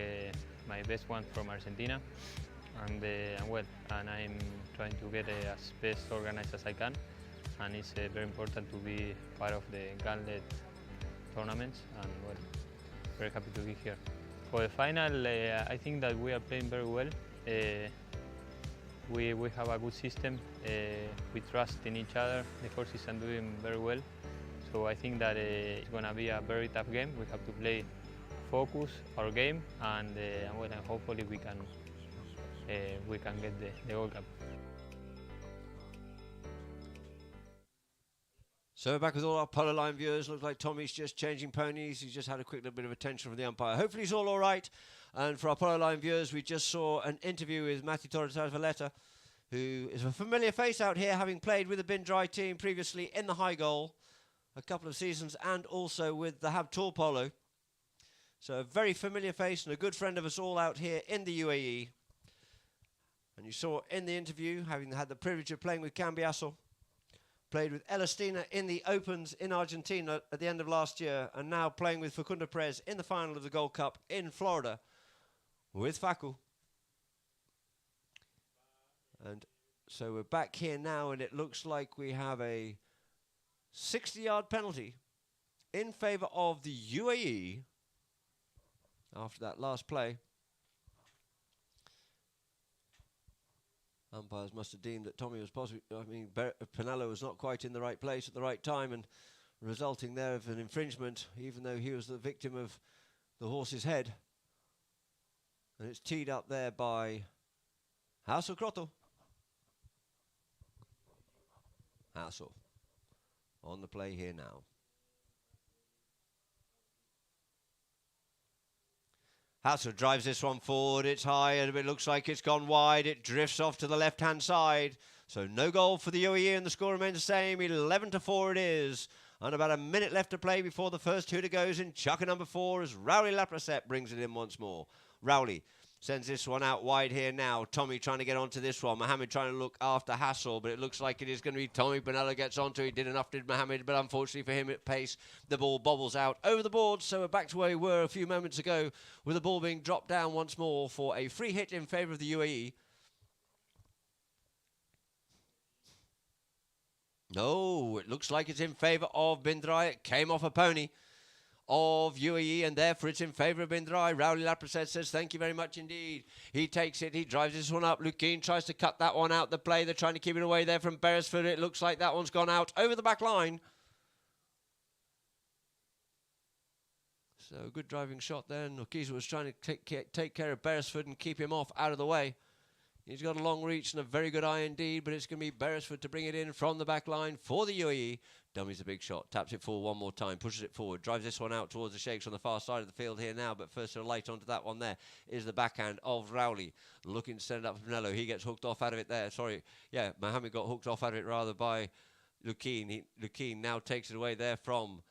my best one from Argentina. And I'm trying to get as best organized as I can, and it's very important to be part of the gauntlet tournaments, and very happy to be here. For the final, I think that we are playing very well. We have a good system, we trust in each other, the horses are doing very well, so I think that it's going to be a very tough game. We have to play focus our game, and hopefully we can get the Gold Cup. So back with all our Polo Line viewers. Looks like Tommy's just changing ponies. He's just had a quick little bit of attention from the umpire. Hopefully he's all right. And for our Polo Line viewers, we just saw an interview with Matty Torres Valletta, who is a familiar face out here, having played with the Drai team previously in the high goal a couple of seasons, and also with the Hab Tour Polo. So a very familiar face and a good friend of us all out here in the UAE. And you saw in the interview, having had the privilege of playing with Cambiasso, played with Elastina in the Opens in Argentina at the end of last year, and now playing with Facundo Perez in the final of the Gold Cup in Florida with Facu. And So we're back here now, and it looks like we have a 60-yard penalty in favour of the UAE after that last play. Umpires must have deemed that Tommy was possibly, Pinello was not quite in the right place at the right time, and resulting there of an infringement, even though he was the victim of the horse's head. And it's teed up there by Hassel Crotto. Hassel on the play here now. Hassel drives this one forward. It's high, and it looks like it's gone wide. It drifts off to the left-hand side. So no goal for the UAE, and the score remains the same. 11-4 it is. And about a minute left to play before the first hooter goes in chucker number 4 as Rowley Laprasette brings it in once more. Rowley sends this one out wide here now. Tommy trying to get onto this one. Mohammed trying to look after Hassel, but it looks like it is going to be Tommy. Bonello gets onto it. He did enough, did Mohammed, but unfortunately for him at pace, the ball bobbles out over the board. So we're back to where we were a few moments ago, with the ball being dropped down once more for a free hit in favour of the UAE. No, it looks like it's in favour of Bin Drai. It came off a pony of UAE, and therefore it's in favour of Bin Drai. Rowley Laprasette says thank you very much indeed. He takes it, he drives this one up. Lukeen tries to cut that one out the play. They're trying to keep it away there from Beresford. It looks like that one's gone out over the back line. So good driving shot there. Nukiza was trying to take care of Beresford and keep him off out of the way. He's got a long reach and a very good eye indeed, but it's going to be Beresford to bring it in from the back line for the UAE. Dummies a big shot, taps it forward one more time, pushes it forward, drives this one out towards the Sheikhs on the far side of the field here now, but first a light onto that one there is the backhand of Rowley, looking to send it up for Pinello. He gets hooked off out of it there. Sorry, yeah, Mohammed got hooked off out of it rather by Lukeen. Lukeen now takes it away there from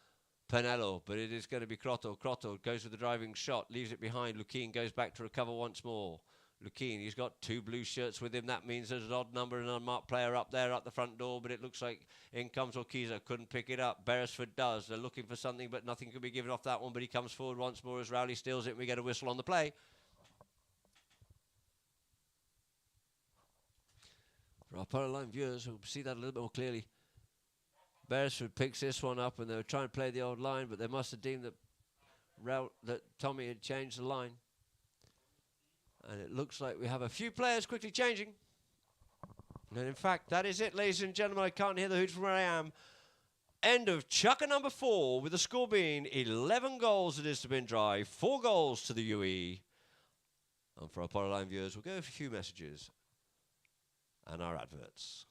Pinello, but it is going to be Crotto. Crotto goes with the driving shot, leaves it behind. Lukeen goes back to recover once more. Lukeen, he's got 2 blue shirts with him. That means there's an odd number and an unmarked player up there at the front door, but it looks like in comes Orkiza. Couldn't pick it up. Beresford does. They're looking for something, but nothing can be given off that one, but he comes forward once more as Rowley steals it, and we get a whistle on the play. For our Powerline viewers who see that a little bit more clearly, Beresford picks this one up, and they were trying to play the old line, but they must have deemed that Tommy had changed the line. And it looks like we have a few players quickly changing. And in fact, that is it, ladies and gentlemen. I can't hear the hoots from where I am. End of chucker number 4, with the score being 11 goals it is to Bin Drai, 4 goals to the UAE. And for our Powerline viewers, we'll go a few messages and our adverts.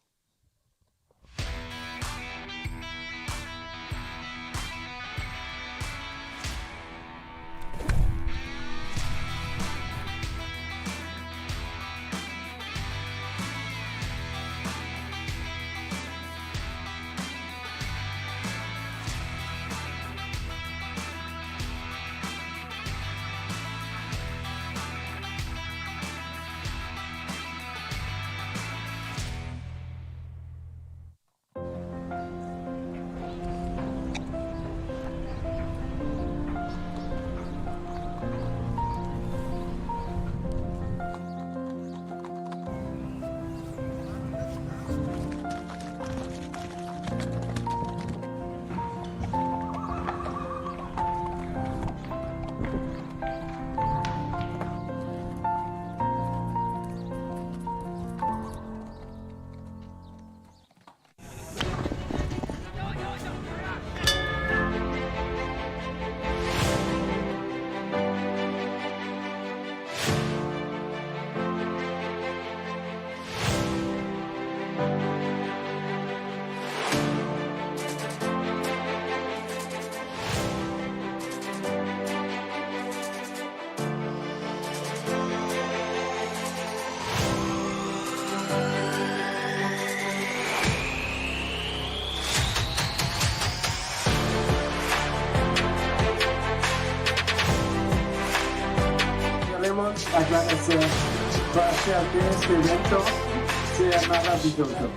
Agradecer para que este evento sea maravilloso.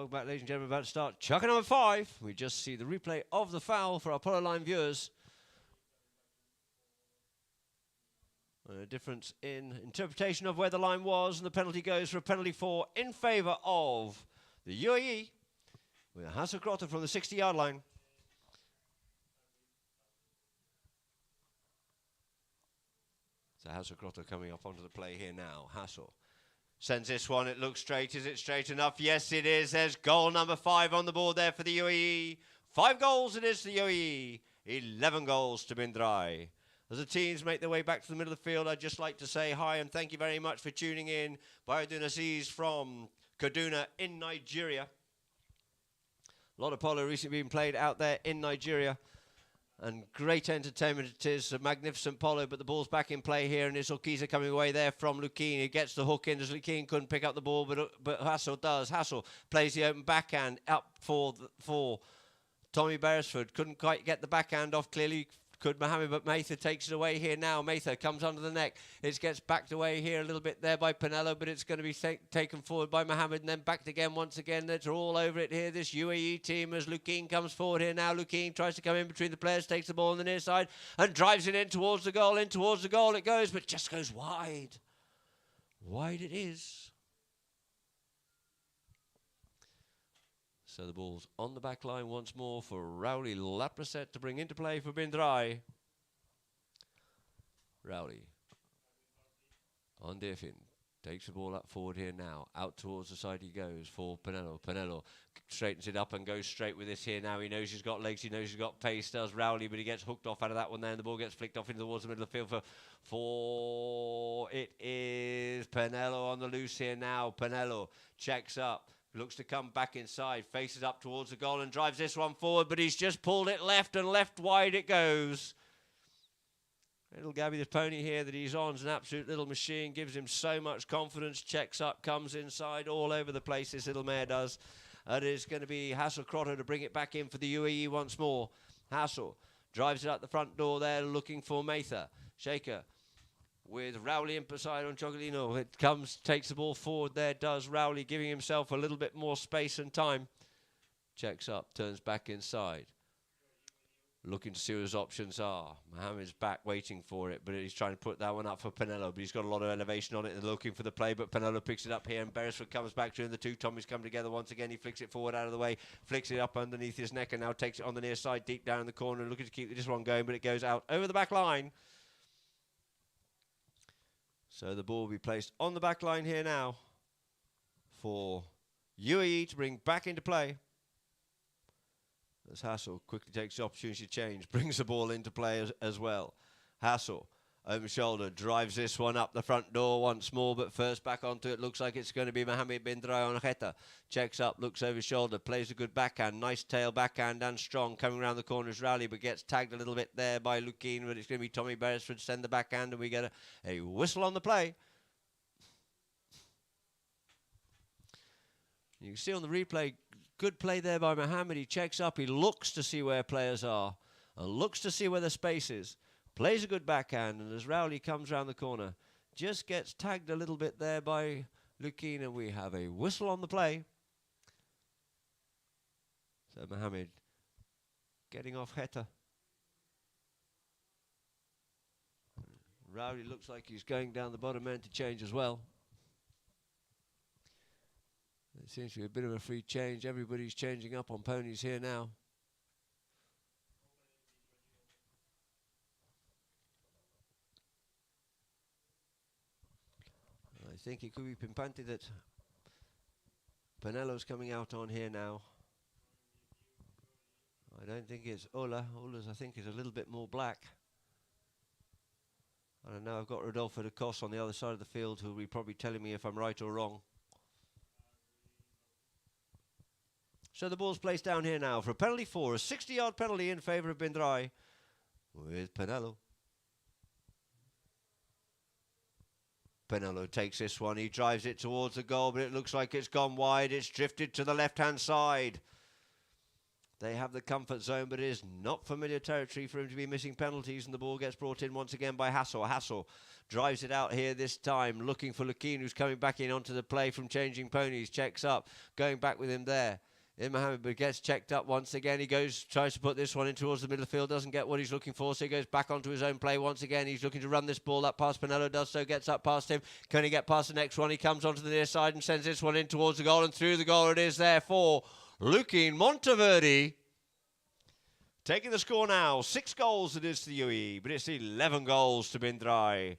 Welcome back, ladies and gentlemen. About to start chucker number 5. We just see the replay of the foul for our Polo Line viewers. A difference in interpretation of where the line was, and the penalty goes for a penalty 4 in favour of the UAE. With Hasselkrotter from the 60-yard line. So Hasselkrotter coming up onto the play here now. Hassel sends this one. It looks straight. Is it straight enough? Yes, it is. There's goal number 5 on the board there for the UAE. 5 goals it is to the UAE. 11 goals to Drai. As the teams make their way back to the middle of the field, I'd just like to say hi and thank you very much for tuning in. Bayodun Aziz from Kaduna in Nigeria. A lot of polo recently being played out there in Nigeria. And great entertainment it is, a magnificent polo, but the ball's back in play here, and it's Okiza coming away there from Lukien. He gets the hook in as Lukien couldn't pick up the ball, but Hassel does. Hassel plays the open backhand up for Tommy Beresford. Couldn't quite get the backhand off clearly. Could Mohammed, but Mather takes it away here now. Mather comes under the neck. It gets backed away here a little bit there by Pinello, but it's going to be taken forward by Mohammed and then backed again once again. They're all over it here, this UAE team, as Lukien comes forward here now. Lukien tries to come in between the players, takes the ball on the near side and drives it in towards the goal. In towards the goal it goes, but just goes wide. Wide it is. So the ball's on the back line once more for Rowley Lapraset to bring into play for Drai. Rowley on Deerfin. Takes the ball up forward here now. Out towards the side he goes for Pinello. Pinello straightens it up and goes straight with this here now. He knows he's got legs. He knows he's got pace. Does Rowley, but he gets hooked off out of that one there. And the ball gets flicked off into towards the middle of the field for it is Pinello on the loose here now. Pinello checks up. Looks to come back inside, faces up towards the goal and drives this one forward, but he's just pulled it left and left wide it goes. Little Gabby the pony here that he's on is an absolute little machine, gives him so much confidence, checks up, comes inside, all over the place this little mare does. It is going to be Hasselkrotter to bring it back in for the UAE once more. Hassel drives it out the front door there looking for Mather. Sheikh with Rowley in beside on Chocolino. It comes, takes the ball forward there, does Rowley, giving himself a little bit more space and time. Checks up, turns back inside. Looking to see what his options are. Mohammed's back waiting for it, but he's trying to put that one up for Pinello, but he's got a lot of elevation on it and looking for the play, but Pinello picks it up here and Beresford comes back to him. The two Tommies come together once again. He flicks it forward out of the way, flicks it up underneath his neck and now takes it on the near side, deep down in the corner, looking to keep this one going, but it goes out over the back line. So the ball will be placed on the back line here now for UAE to bring back into play. As Hassel quickly takes the opportunity to change, brings the ball into play as well. Hassel, over shoulder, drives this one up the front door once more, but first back onto it. Looks like it's going to be Mohammed bin Drai on Kheta. Checks up, looks over his shoulder, plays a good backhand. Nice tail backhand and strong. Coming around the corner is Rowley, but gets tagged a little bit there by Lukien, but it's going to be Tommy Beresford to send the backhand, and we get a whistle on the play. You can see on the replay, good play there by Mohammed. He checks up, he looks to see where players are, and looks to see where the space is. Plays a good backhand, and as Rowley comes round the corner, just gets tagged a little bit there by Lukien, and we have a whistle on the play. So Mohammed getting off Kheta. Rowley looks like he's going down the bottom end to change as well. It seems to be a bit of a free change. Everybody's changing up on ponies here now. I think it could be Pimpante that Pinello's coming out on here now. I don't think it's Ola. Ola's, I think, is a little bit more black. I don't know. I've got Rodolfo de Cos on the other side of the field, who will be probably telling me if I'm right or wrong. So the ball's placed down here now for a penalty 4, a 60-yard penalty in favour of bin Drai with Pinello. Pinello takes this one. He drives it towards the goal, but it looks like it's gone wide. It's drifted to the left-hand side. They have the comfort zone, but it is not familiar territory for him to be missing penalties, and the ball gets brought in once again by Hassel. Hassel drives it out here this time, looking for Lukin, who's coming back in onto the play from changing ponies. Checks up, going back with him there. Mohammed, but gets checked up once again. He goes, tries to put this one in towards the middle of the field, doesn't get what he's looking for, so he goes back onto his own play once again. He's looking to run this ball up past Pinello, does so, gets up past him. Can he get past the next one? He comes onto the near side and sends this one in towards the goal, and through the goal it is there for Lukin Monteverde. Taking the score now, 6 goals it is to the UAE, but it's 11 goals to Drai.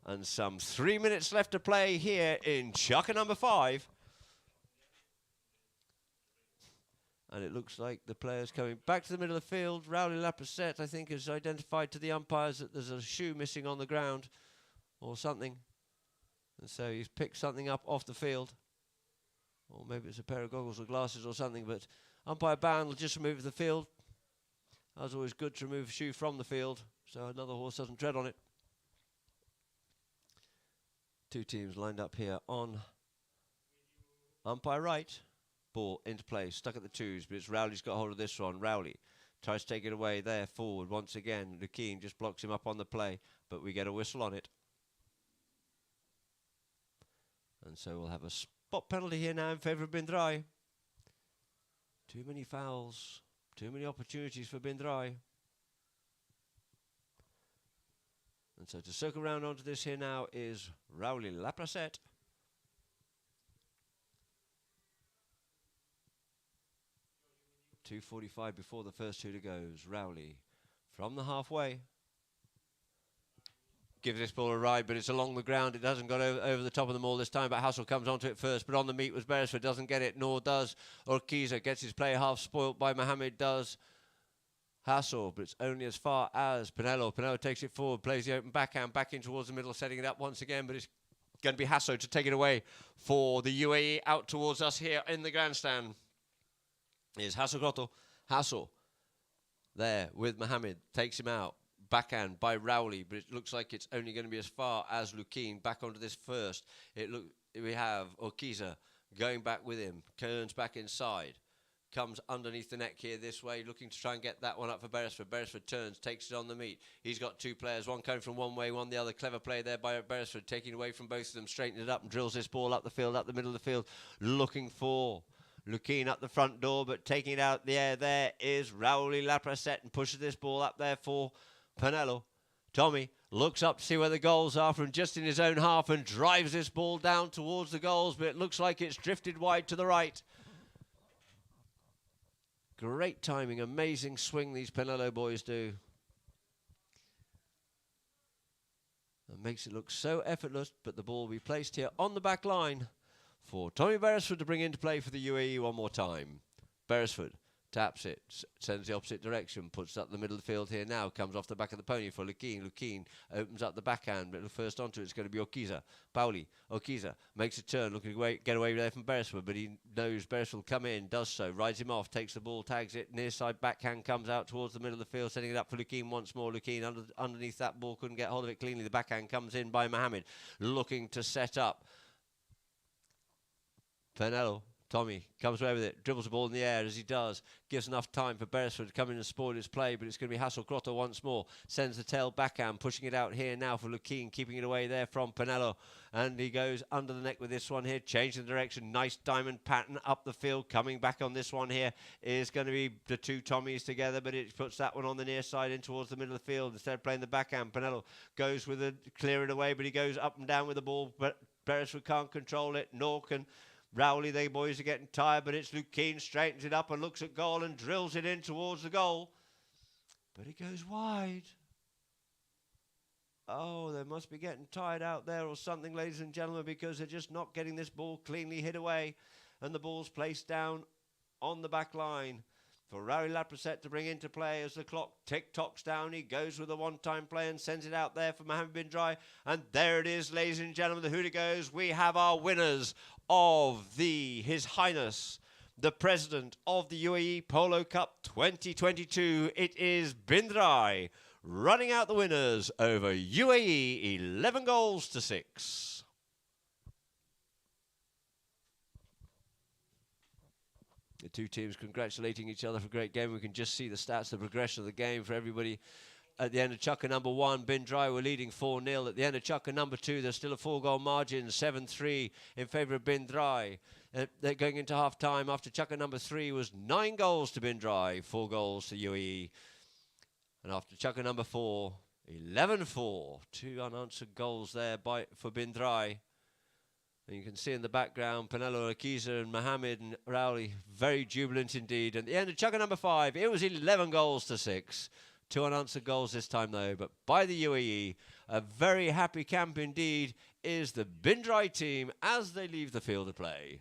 And some 3 minutes left to play here in Chaka number 5. And it looks like the players coming back to the middle of the field. Rowley Laprasette, I think, has identified to the umpires that there's a shoe missing on the ground or something. And so he's picked something up off the field. Or maybe it's a pair of goggles or glasses or something, but umpire Ban will just remove the field. That's always good to remove a shoe from the field, so another horse doesn't tread on it. 2 teams lined up here on umpire right. Ball into play, stuck at the 2s, but it's Rowley's got hold of this one. Rowley tries to take it away there, forward once again. Lukin just blocks him up on the play, but we get a whistle on it. And so we'll have a spot penalty here now in favour of Drai. Too many fouls. Too many opportunities for Drai. And so to circle round onto this here now is Rowley Laprasette. .245 before the first 2 to goes. Rowley from the halfway. Gives this ball a ride, but it's along the ground. It hasn't got over the top of them all this time, but Hassel comes onto it first. But on the meat was Beresford, doesn't get it, nor does Urquiza. Gets his play half spoilt by Mohammed, does Hassel, but it's only as far as Pinello. Pinello takes it forward, plays the open backhand, back in towards the middle, setting it up once again, but it's going to be Hassel to take it away for the UAE. Out towards us here in the grandstand is Hassel Grotto. Hassel there with Mohammed, takes him out. Backhand by Rowley, but it looks like it's only going to be as far as Lukin. Back onto this first. We have Urquiza going back with him. Turns back inside. Comes underneath the neck here this way, looking to try and get that one up for Beresford. Beresford turns, takes it on the meat. He's got 2 players, one coming from one way, one the other. Clever play there by Beresford, taking away from both of them, straightening it up and drills this ball up the field, up the middle of the field, looking for Lukin up the front door, but taking it out the air there is Rowley Laprasette and pushes this ball up there for Pinello. Tommy looks up to see where the goals are from just in his own half and drives this ball down towards the goals, but it looks like it's drifted wide to the right. Great timing, amazing swing these Pinello boys do. That makes it look so effortless, but the ball will be placed here on the back line for Tommy Beresford to bring into play for the UAE one more time. Beresford taps it, sends the opposite direction, puts it up the middle of the field here now, comes off the back of the pony for Lukin. Lukin opens up the backhand, but the first onto it's going to be Urquiza. Pauli, Urquiza makes a turn, looking to get away there from Beresford, but he knows Beresford will come in, does so, rides him off, takes the ball, tags it, near side backhand comes out towards the middle of the field, setting it up for Lukin once more. Lukin underneath that ball, couldn't get hold of it cleanly. The backhand comes in by Mohammed, looking to set up. Pinello. Tommy comes away with it, dribbles the ball in the air as he does, gives enough time for Beresford to come in and spoil his play, but it's going to be Hassel Grotto once more, sends the tail backhand, pushing it out here now for Lukin, keeping it away there from Pinello, and he goes under the neck with this one here, changing the direction, nice diamond pattern up the field, coming back on this one here is going to be the 2 Tommies together, but it puts that one on the near side in towards the middle of the field, instead of playing the backhand. Pinello goes with it, clear it away, but he goes up and down with the ball, but Beresford can't control it, nor can Rowley. They boys are getting tired, but it's Lukin, straightens it up and looks at goal and drills it in towards the goal. But it goes wide. Oh, they must be getting tired out there or something, ladies and gentlemen, because they're just not getting this ball cleanly hit away. And the ball's placed down on the back line for Rowley Laprasette to bring into play as the clock tick-tocks down. He goes with a one-time play and sends it out there for Mohammed Drai. And there it is, ladies and gentlemen, the hooter goes. We have our winners of His Highness, the President of the UAE Polo Cup 2022. It is Drai running out the winners over UAE 11 goals to 6. The two teams congratulating each other for a great game. We can just see the stats, the progression of the game for everybody. At the end of Chukka number 1, Bin Drai were leading 4-0. At the end of Chukka number 2, there's still a 4-goal margin, 7-3 in favour of Bin Drai. They're going into half-time after Chukka number 3 was 9 goals to Bin Drai, 4 goals to UAE. And after Chukka number 4, 11-4. 2 unanswered goals there for Bin Drai. And you can see in the background, Penelo Akiza and Mohammed and Rowley, very jubilant indeed. At the end of Chukka number 5, it was 11 goals to 6. 2 unanswered goals this time though, but by the UAE. A very happy camp indeed is the Bin Drai team as they leave the field of play.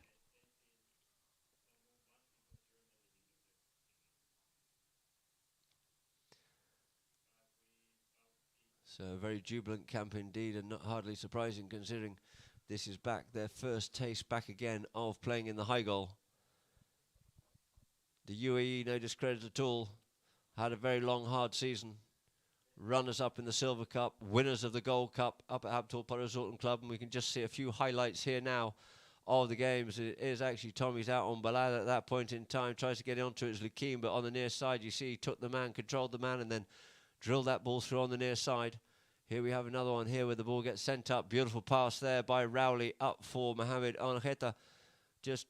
So a very jubilant camp indeed, and not hardly surprising considering this is back, their first taste back again of playing in the high goal. The UAE, no discredit at all, had a very long, hard season. Runners-up in the Silver Cup, winners of the Gold Cup up at Habtul Parasultan Club, and we can just see a few highlights here now of the games. It is actually Tommy's out on Balad at that point in time, tries to get onto it as Lukim, but on the near side you see he took the man, controlled the man, and then drilled that ball through on the near side. Here we have another one here where the ball gets sent up. Beautiful pass there by Rowley up for Mohamed Onjeta. Just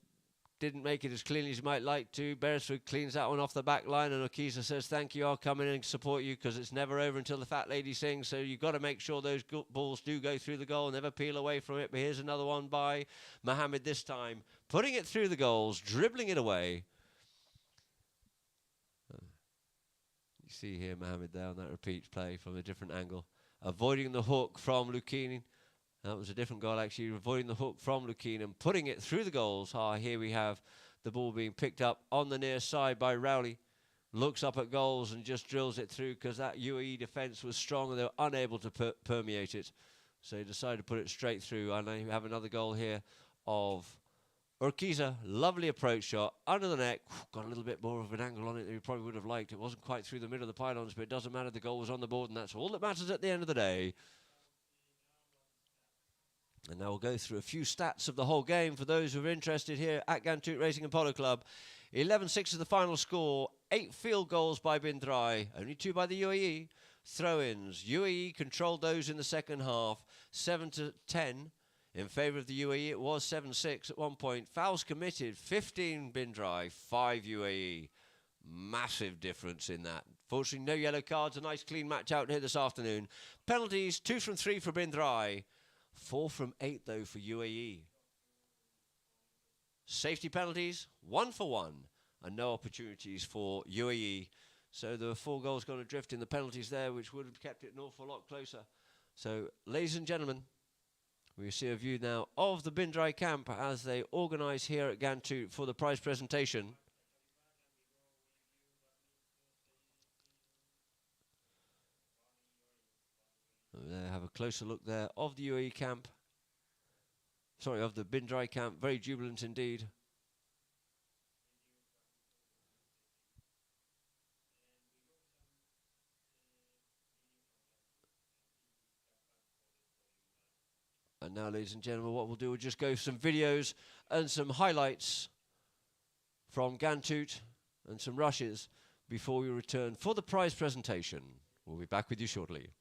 didn't make it as cleanly as you might like to. Beresford cleans that one off the back line, and Okiza says, thank you, I'll come in and support you, because it's never over until the fat lady sings. So you've got to make sure those balls do go through the goal, never peel away from it. But here's another one by Mohamed this time, putting it through the goals, dribbling it away. You see here Mohamed there on that repeat play from a different angle. Avoiding the hook from Lukin. That was a different goal actually, avoiding the hook from Lukin and putting it through the goals. Here we have the ball being picked up on the near side by Rowley. Looks up at goals and just drills it through because that UAE defence was strong and they were unable to permeate it. So he decided to put it straight through. And then we have another goal here of Urquiza. Lovely approach shot under the neck. Got a little bit more of an angle on it than he probably would have liked. It wasn't quite through the middle of the pylons, but it doesn't matter. The goal was on the board and that's all that matters at the end of the day. And now we'll go through a few stats of the whole game for those who are interested here at Ghantoot Racing and Polo Club. 11-6 is the final score. 8 field goals by Bin Drai, only 2 by the UAE. Throw-ins. UAE controlled those in the second half, 7-10 in favour of the UAE. It was 7-6 at one point. Fouls committed, 15 Bin Drai, 5 UAE. Massive difference in that. Fortunately, no yellow cards. A nice clean match out here this afternoon. Penalties, 2 from 3 for Bin Drai. 4 from 8 though for UAE. Safety penalties, 1 for 1, and no opportunities for UAE. So there were 4 goals gone adrift in the penalties there, which would have kept it an awful lot closer. So, ladies and gentlemen, we see a view now of the Bin Drai camp as they organise here at Ghantoot for the prize presentation. Have a closer look there of the UAE camp. Sorry, of the Bin Drai camp. Very jubilant indeed. And now, ladies and gentlemen, what we'll do, we'll just go some videos and some highlights from Ghantoot and some rushes before we return for the prize presentation. We'll be back with you shortly.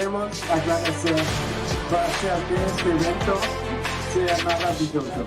Queremos agradecer para hacer que este evento sea maravilloso.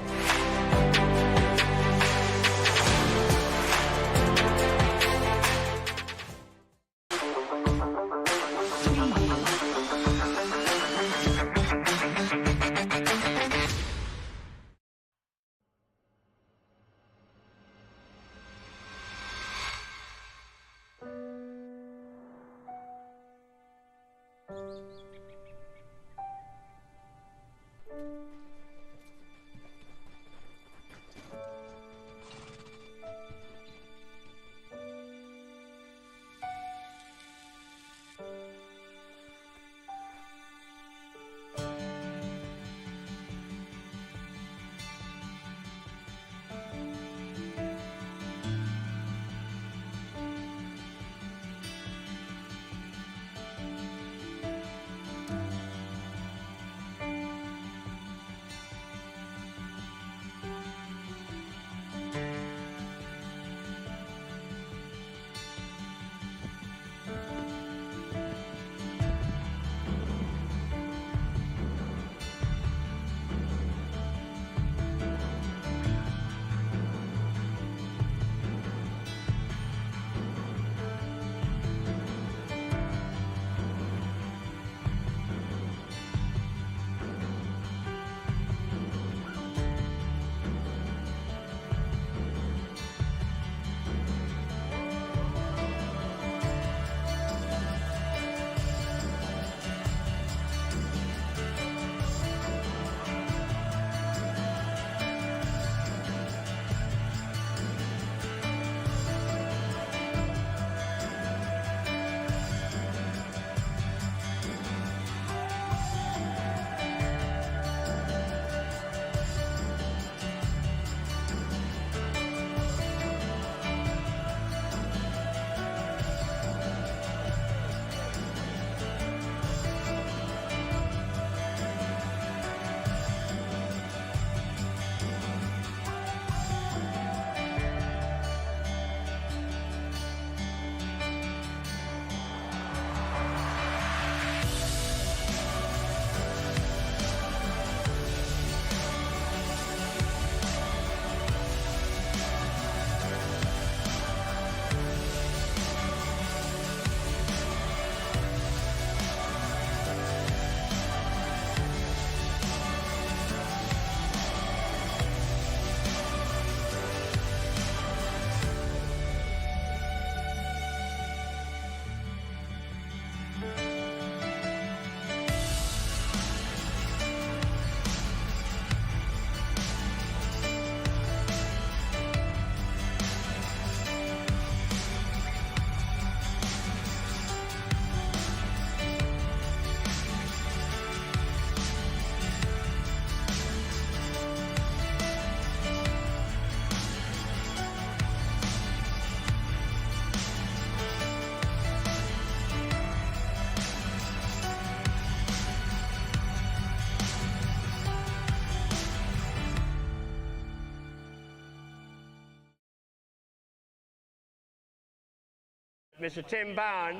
Mr. Tim Bowen,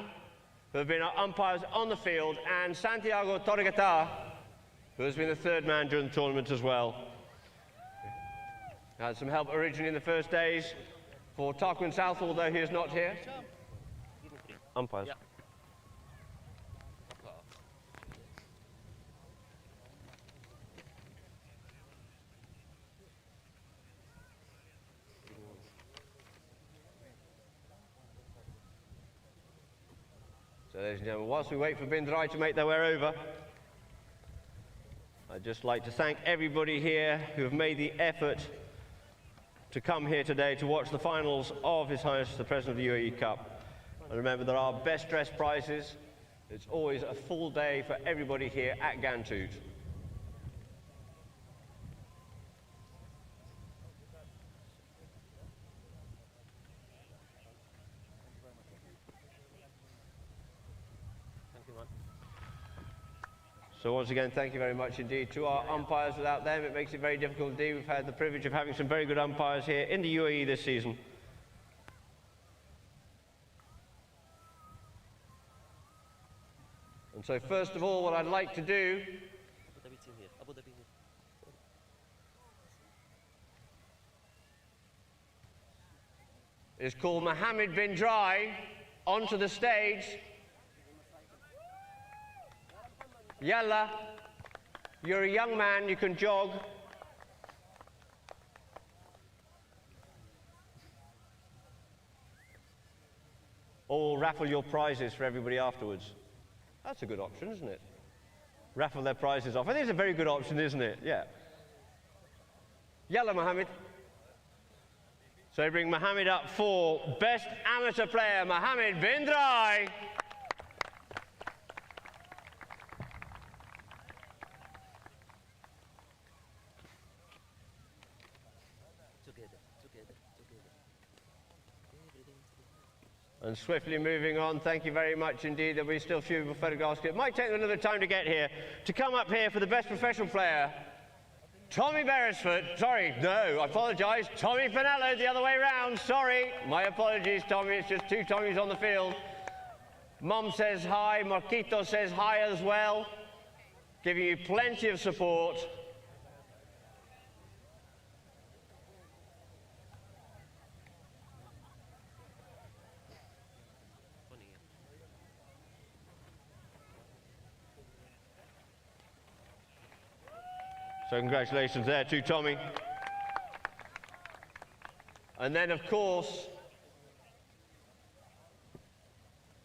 who have been our umpires on the field, and Santiago Torregata, who has been the third man during the tournament as well. Had some help originally in the first days for Tarquin South, although he is not here. Umpires. Yeah. So, ladies and gentlemen, whilst we wait for Drai to make their way over, I'd just like to thank everybody here who have made the effort to come here today to watch the finals of His Highness the President of the UAE Cup. And remember, there are best dressed prizes. It's always a full day for everybody here at Ghantoot. So once again, thank you very much indeed to our umpires. Without them, it makes it very difficult indeed. We've had the privilege of having some very good umpires here in the UAE this season. And so first of all, what I'd like to do is call Mohammed bin Drai onto the stage. Yalla, you're a young man, you can jog. Or we'll raffle your prizes for everybody afterwards. That's a good option, isn't it? Raffle their prizes off. I think it's a very good option, isn't it? Yeah. Yalla, Mohammed. So we bring Mohammed up for Best Amateur Player, Mohammed bin Drai. And swiftly moving on, thank you very much indeed. There'll be still a few photographs. It might take them another time to get here. To come up here for the best professional player, Tommy Beresford. Sorry, no, I apologise. Tommy Finello, the other way round. Sorry, my apologies, Tommy. It's just two Tommies on the field. Mom says hi. Marquito says hi as well. Giving you plenty of support. So congratulations there to Tommy. And then, of course,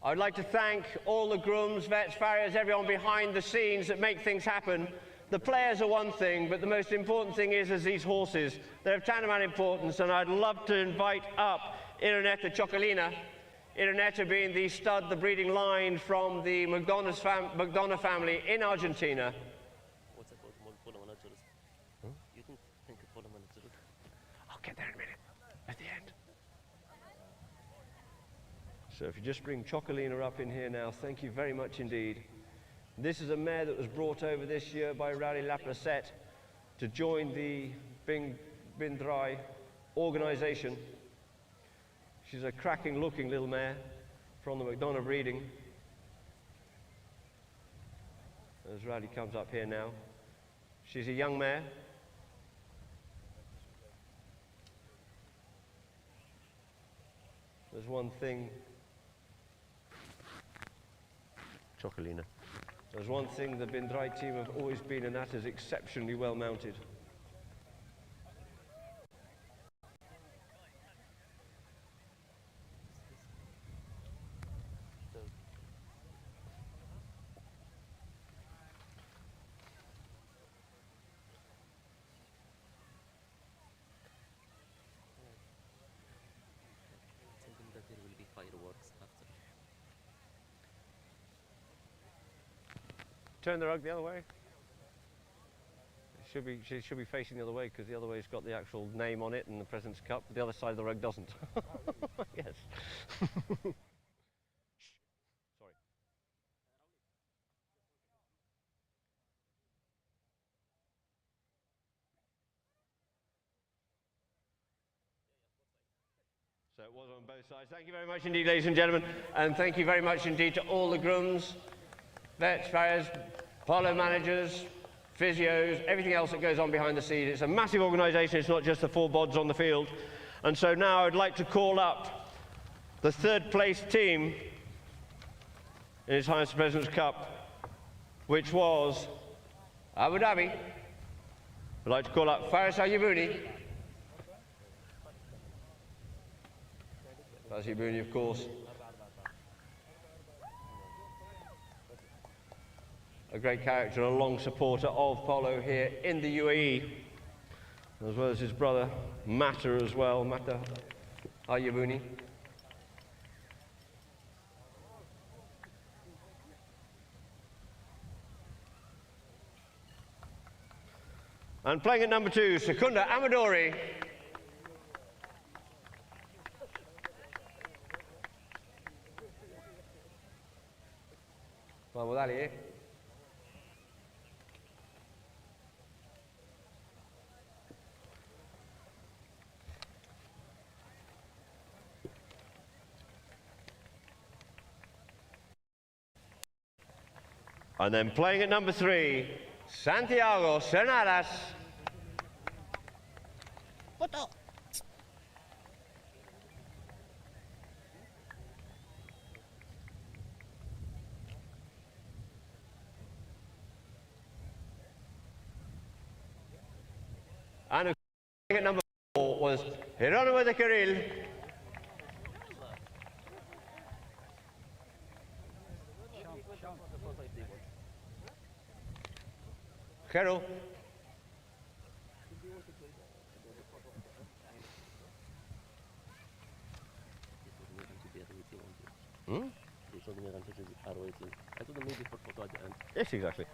I'd like to thank all the grooms, vets, farriers, everyone behind the scenes that make things happen. The players are one thing, but the most important thing is these horses. They're of tantamount importance, and I'd love to invite up Ironeta Chocolina. Ironeta being the stud, the breeding line from the McDonough family in Argentina. I'll get there in a minute, at the end. So if you just bring Chocolina up in here now, thank you very much indeed. This is a mare that was brought over this year by Rally Laplacette to join the bin Drai organisation. She's a cracking looking little mare from the McDonough breeding. As Rally comes up here now. She's a young mare. There's one thing, Chocolina. There's one thing the bin Drai team have always been, and that is exceptionally well mounted. Turn the rug the other way. She should be facing the other way, because the other way's got the actual name on it and the President's Cup, but the other side of the rug doesn't. Yes. Sorry. So it was on both sides. Thank you very much indeed, ladies and gentlemen. And thank you very much indeed to all the grooms, vets, farriers, polo managers, physios, everything else that goes on behind the scenes. It's a massive organisation. It's not just the 4 bods on the field. And so now I'd like to call up the 3rd place team in His Highness the President's Cup, which was Abu Dhabi. I'd like to call up Faris Al-Yabouni. Faris Al-Yabouni, of course. A great character and a long supporter of polo here in the UAE, as well as his brother, Mata as well, Mata Al-Yabouni. And playing at number 2, Secunda Amadori. Vamos, dale, eh. And then playing at number 3, Santiago Cernadas. And playing at number 4 was Jerónimo de Carril. Jero. I told them maybe for photo at the end. Yes, exactly.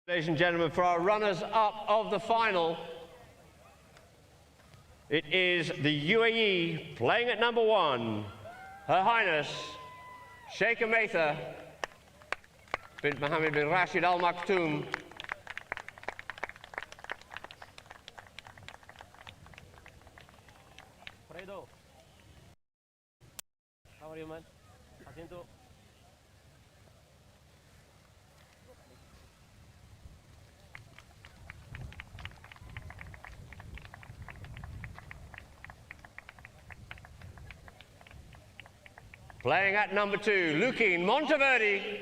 Ladies and gentlemen, for our runners-up of the final, it is the UAE playing at number 1, Her Highness Sheikh Ametha bint Mohammed bin Rashid Al Maktoum. Fredo, how are you, man? Asiento. Playing at number 2, Luquín Monteverde.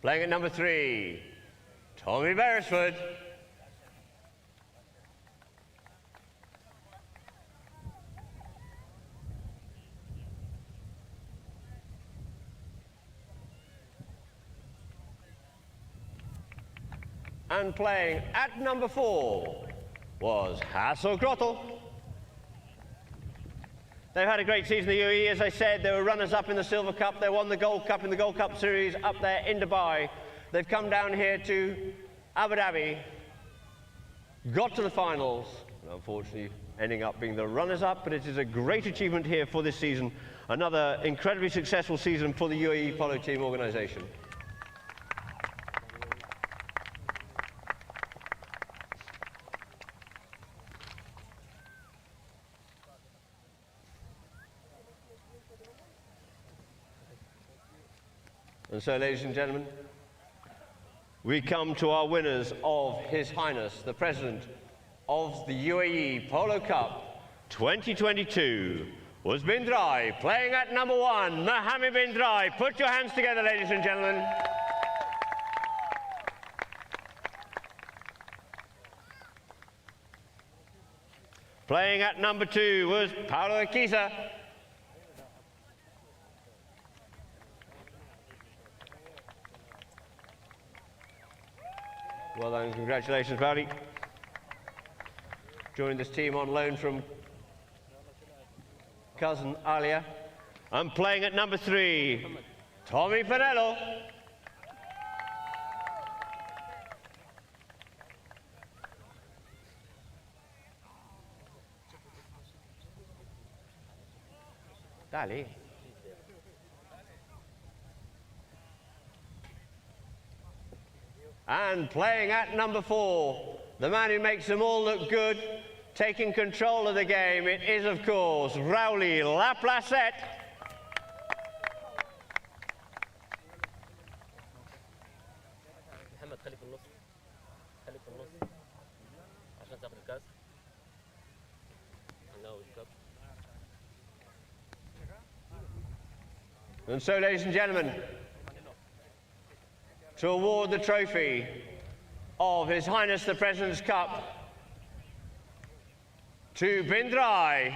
Playing at number 3, Tommy Beresford. And playing at number 4 was Hassel Grottel. They've had a great season in the UAE. As I said, they were runners-up in the Silver Cup. They won the Gold Cup in the Gold Cup Series up there in Dubai. They've come down here to Abu Dhabi, got to the finals, and unfortunately ending up being the runners-up, but it is a great achievement here for this season. Another incredibly successful season for the UAE Polo Team organisation. And so, ladies and gentlemen, we come to our winners of His Highness, the President of the UAE Polo Cup 2022, was bin Drai, playing at number 1, Mohammed bin Drai. Put your hands together, ladies and gentlemen. Playing at number 2 was Paulo Akisa. Well done, congratulations, Pauli. Joining this team on loan from cousin Alia. And playing at number 3, Tommy Pinello. Dali. And playing at number 4, the man who makes them all look good, taking control of the game, it is, of course, Raouli Laplacette. محمد خليك في النص خليك في النص عشان تاخذ الكاس. And so, ladies and gentlemen, to award the trophy of His Highness the President's Cup to Drai,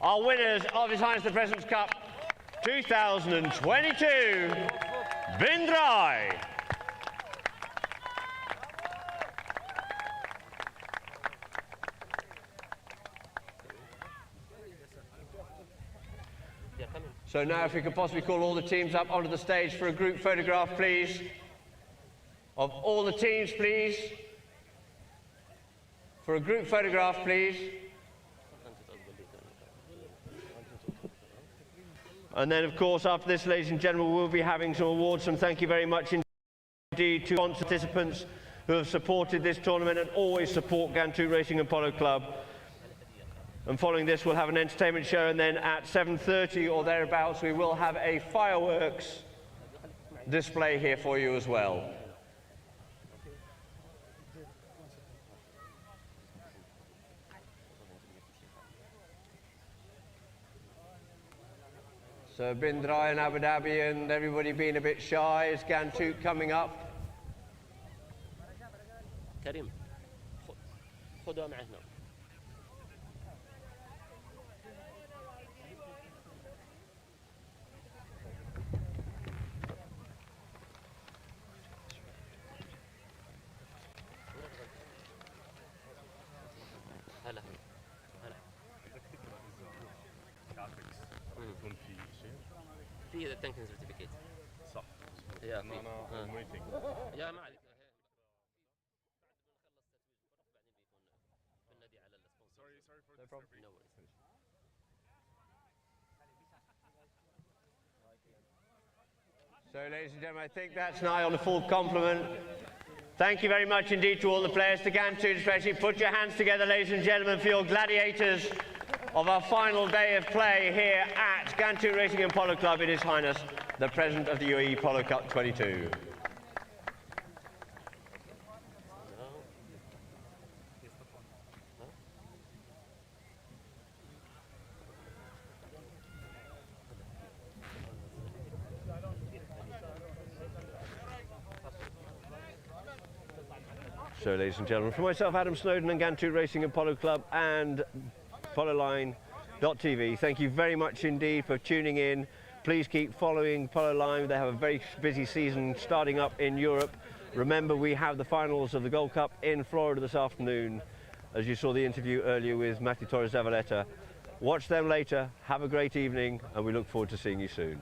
our winners of His Highness the President's Cup 2022, Drai. So now if we could possibly call all the teams up onto the stage for a group photograph, please. Of all the teams, please. For a group photograph, please. And then, of course, after this, ladies and gentlemen, we'll be having some awards. And thank you very much indeed to participants who have supported this tournament and always support Ghantoot Racing and Polo Club. And following this, we'll have an entertainment show, and then at 7:30 or thereabouts, we will have a fireworks display here for you as well. So Drai and Abu Dhabi and everybody being a bit shy. Is Ghantoot coming up? كريم خذها معنا. هلا هلا في تنكن سيرتيفيكيت صح يا في يا ما عليك So, ladies and gentlemen, I think that's nigh on a full complement. Thank you very much indeed to all the players, to Ghantoot especially. Put your hands together, ladies and gentlemen, for your gladiators of our final day of play here at Ghantoot Racing and Polo Club. It is His Highness, the President of the UAE Polo Cup 22. So, ladies and gentlemen, for myself, Adam Snowden, and Ghantoot Racing and Polo Club and PoloLine.tv, thank you very much indeed for tuning in. Please keep following Polo Line. They have a very busy season starting up in Europe. Remember, we have the finals of the Gold Cup in Florida this afternoon, as you saw the interview earlier with Matthew Torres Zavaleta. Watch them later. Have a great evening, and we look forward to seeing you soon.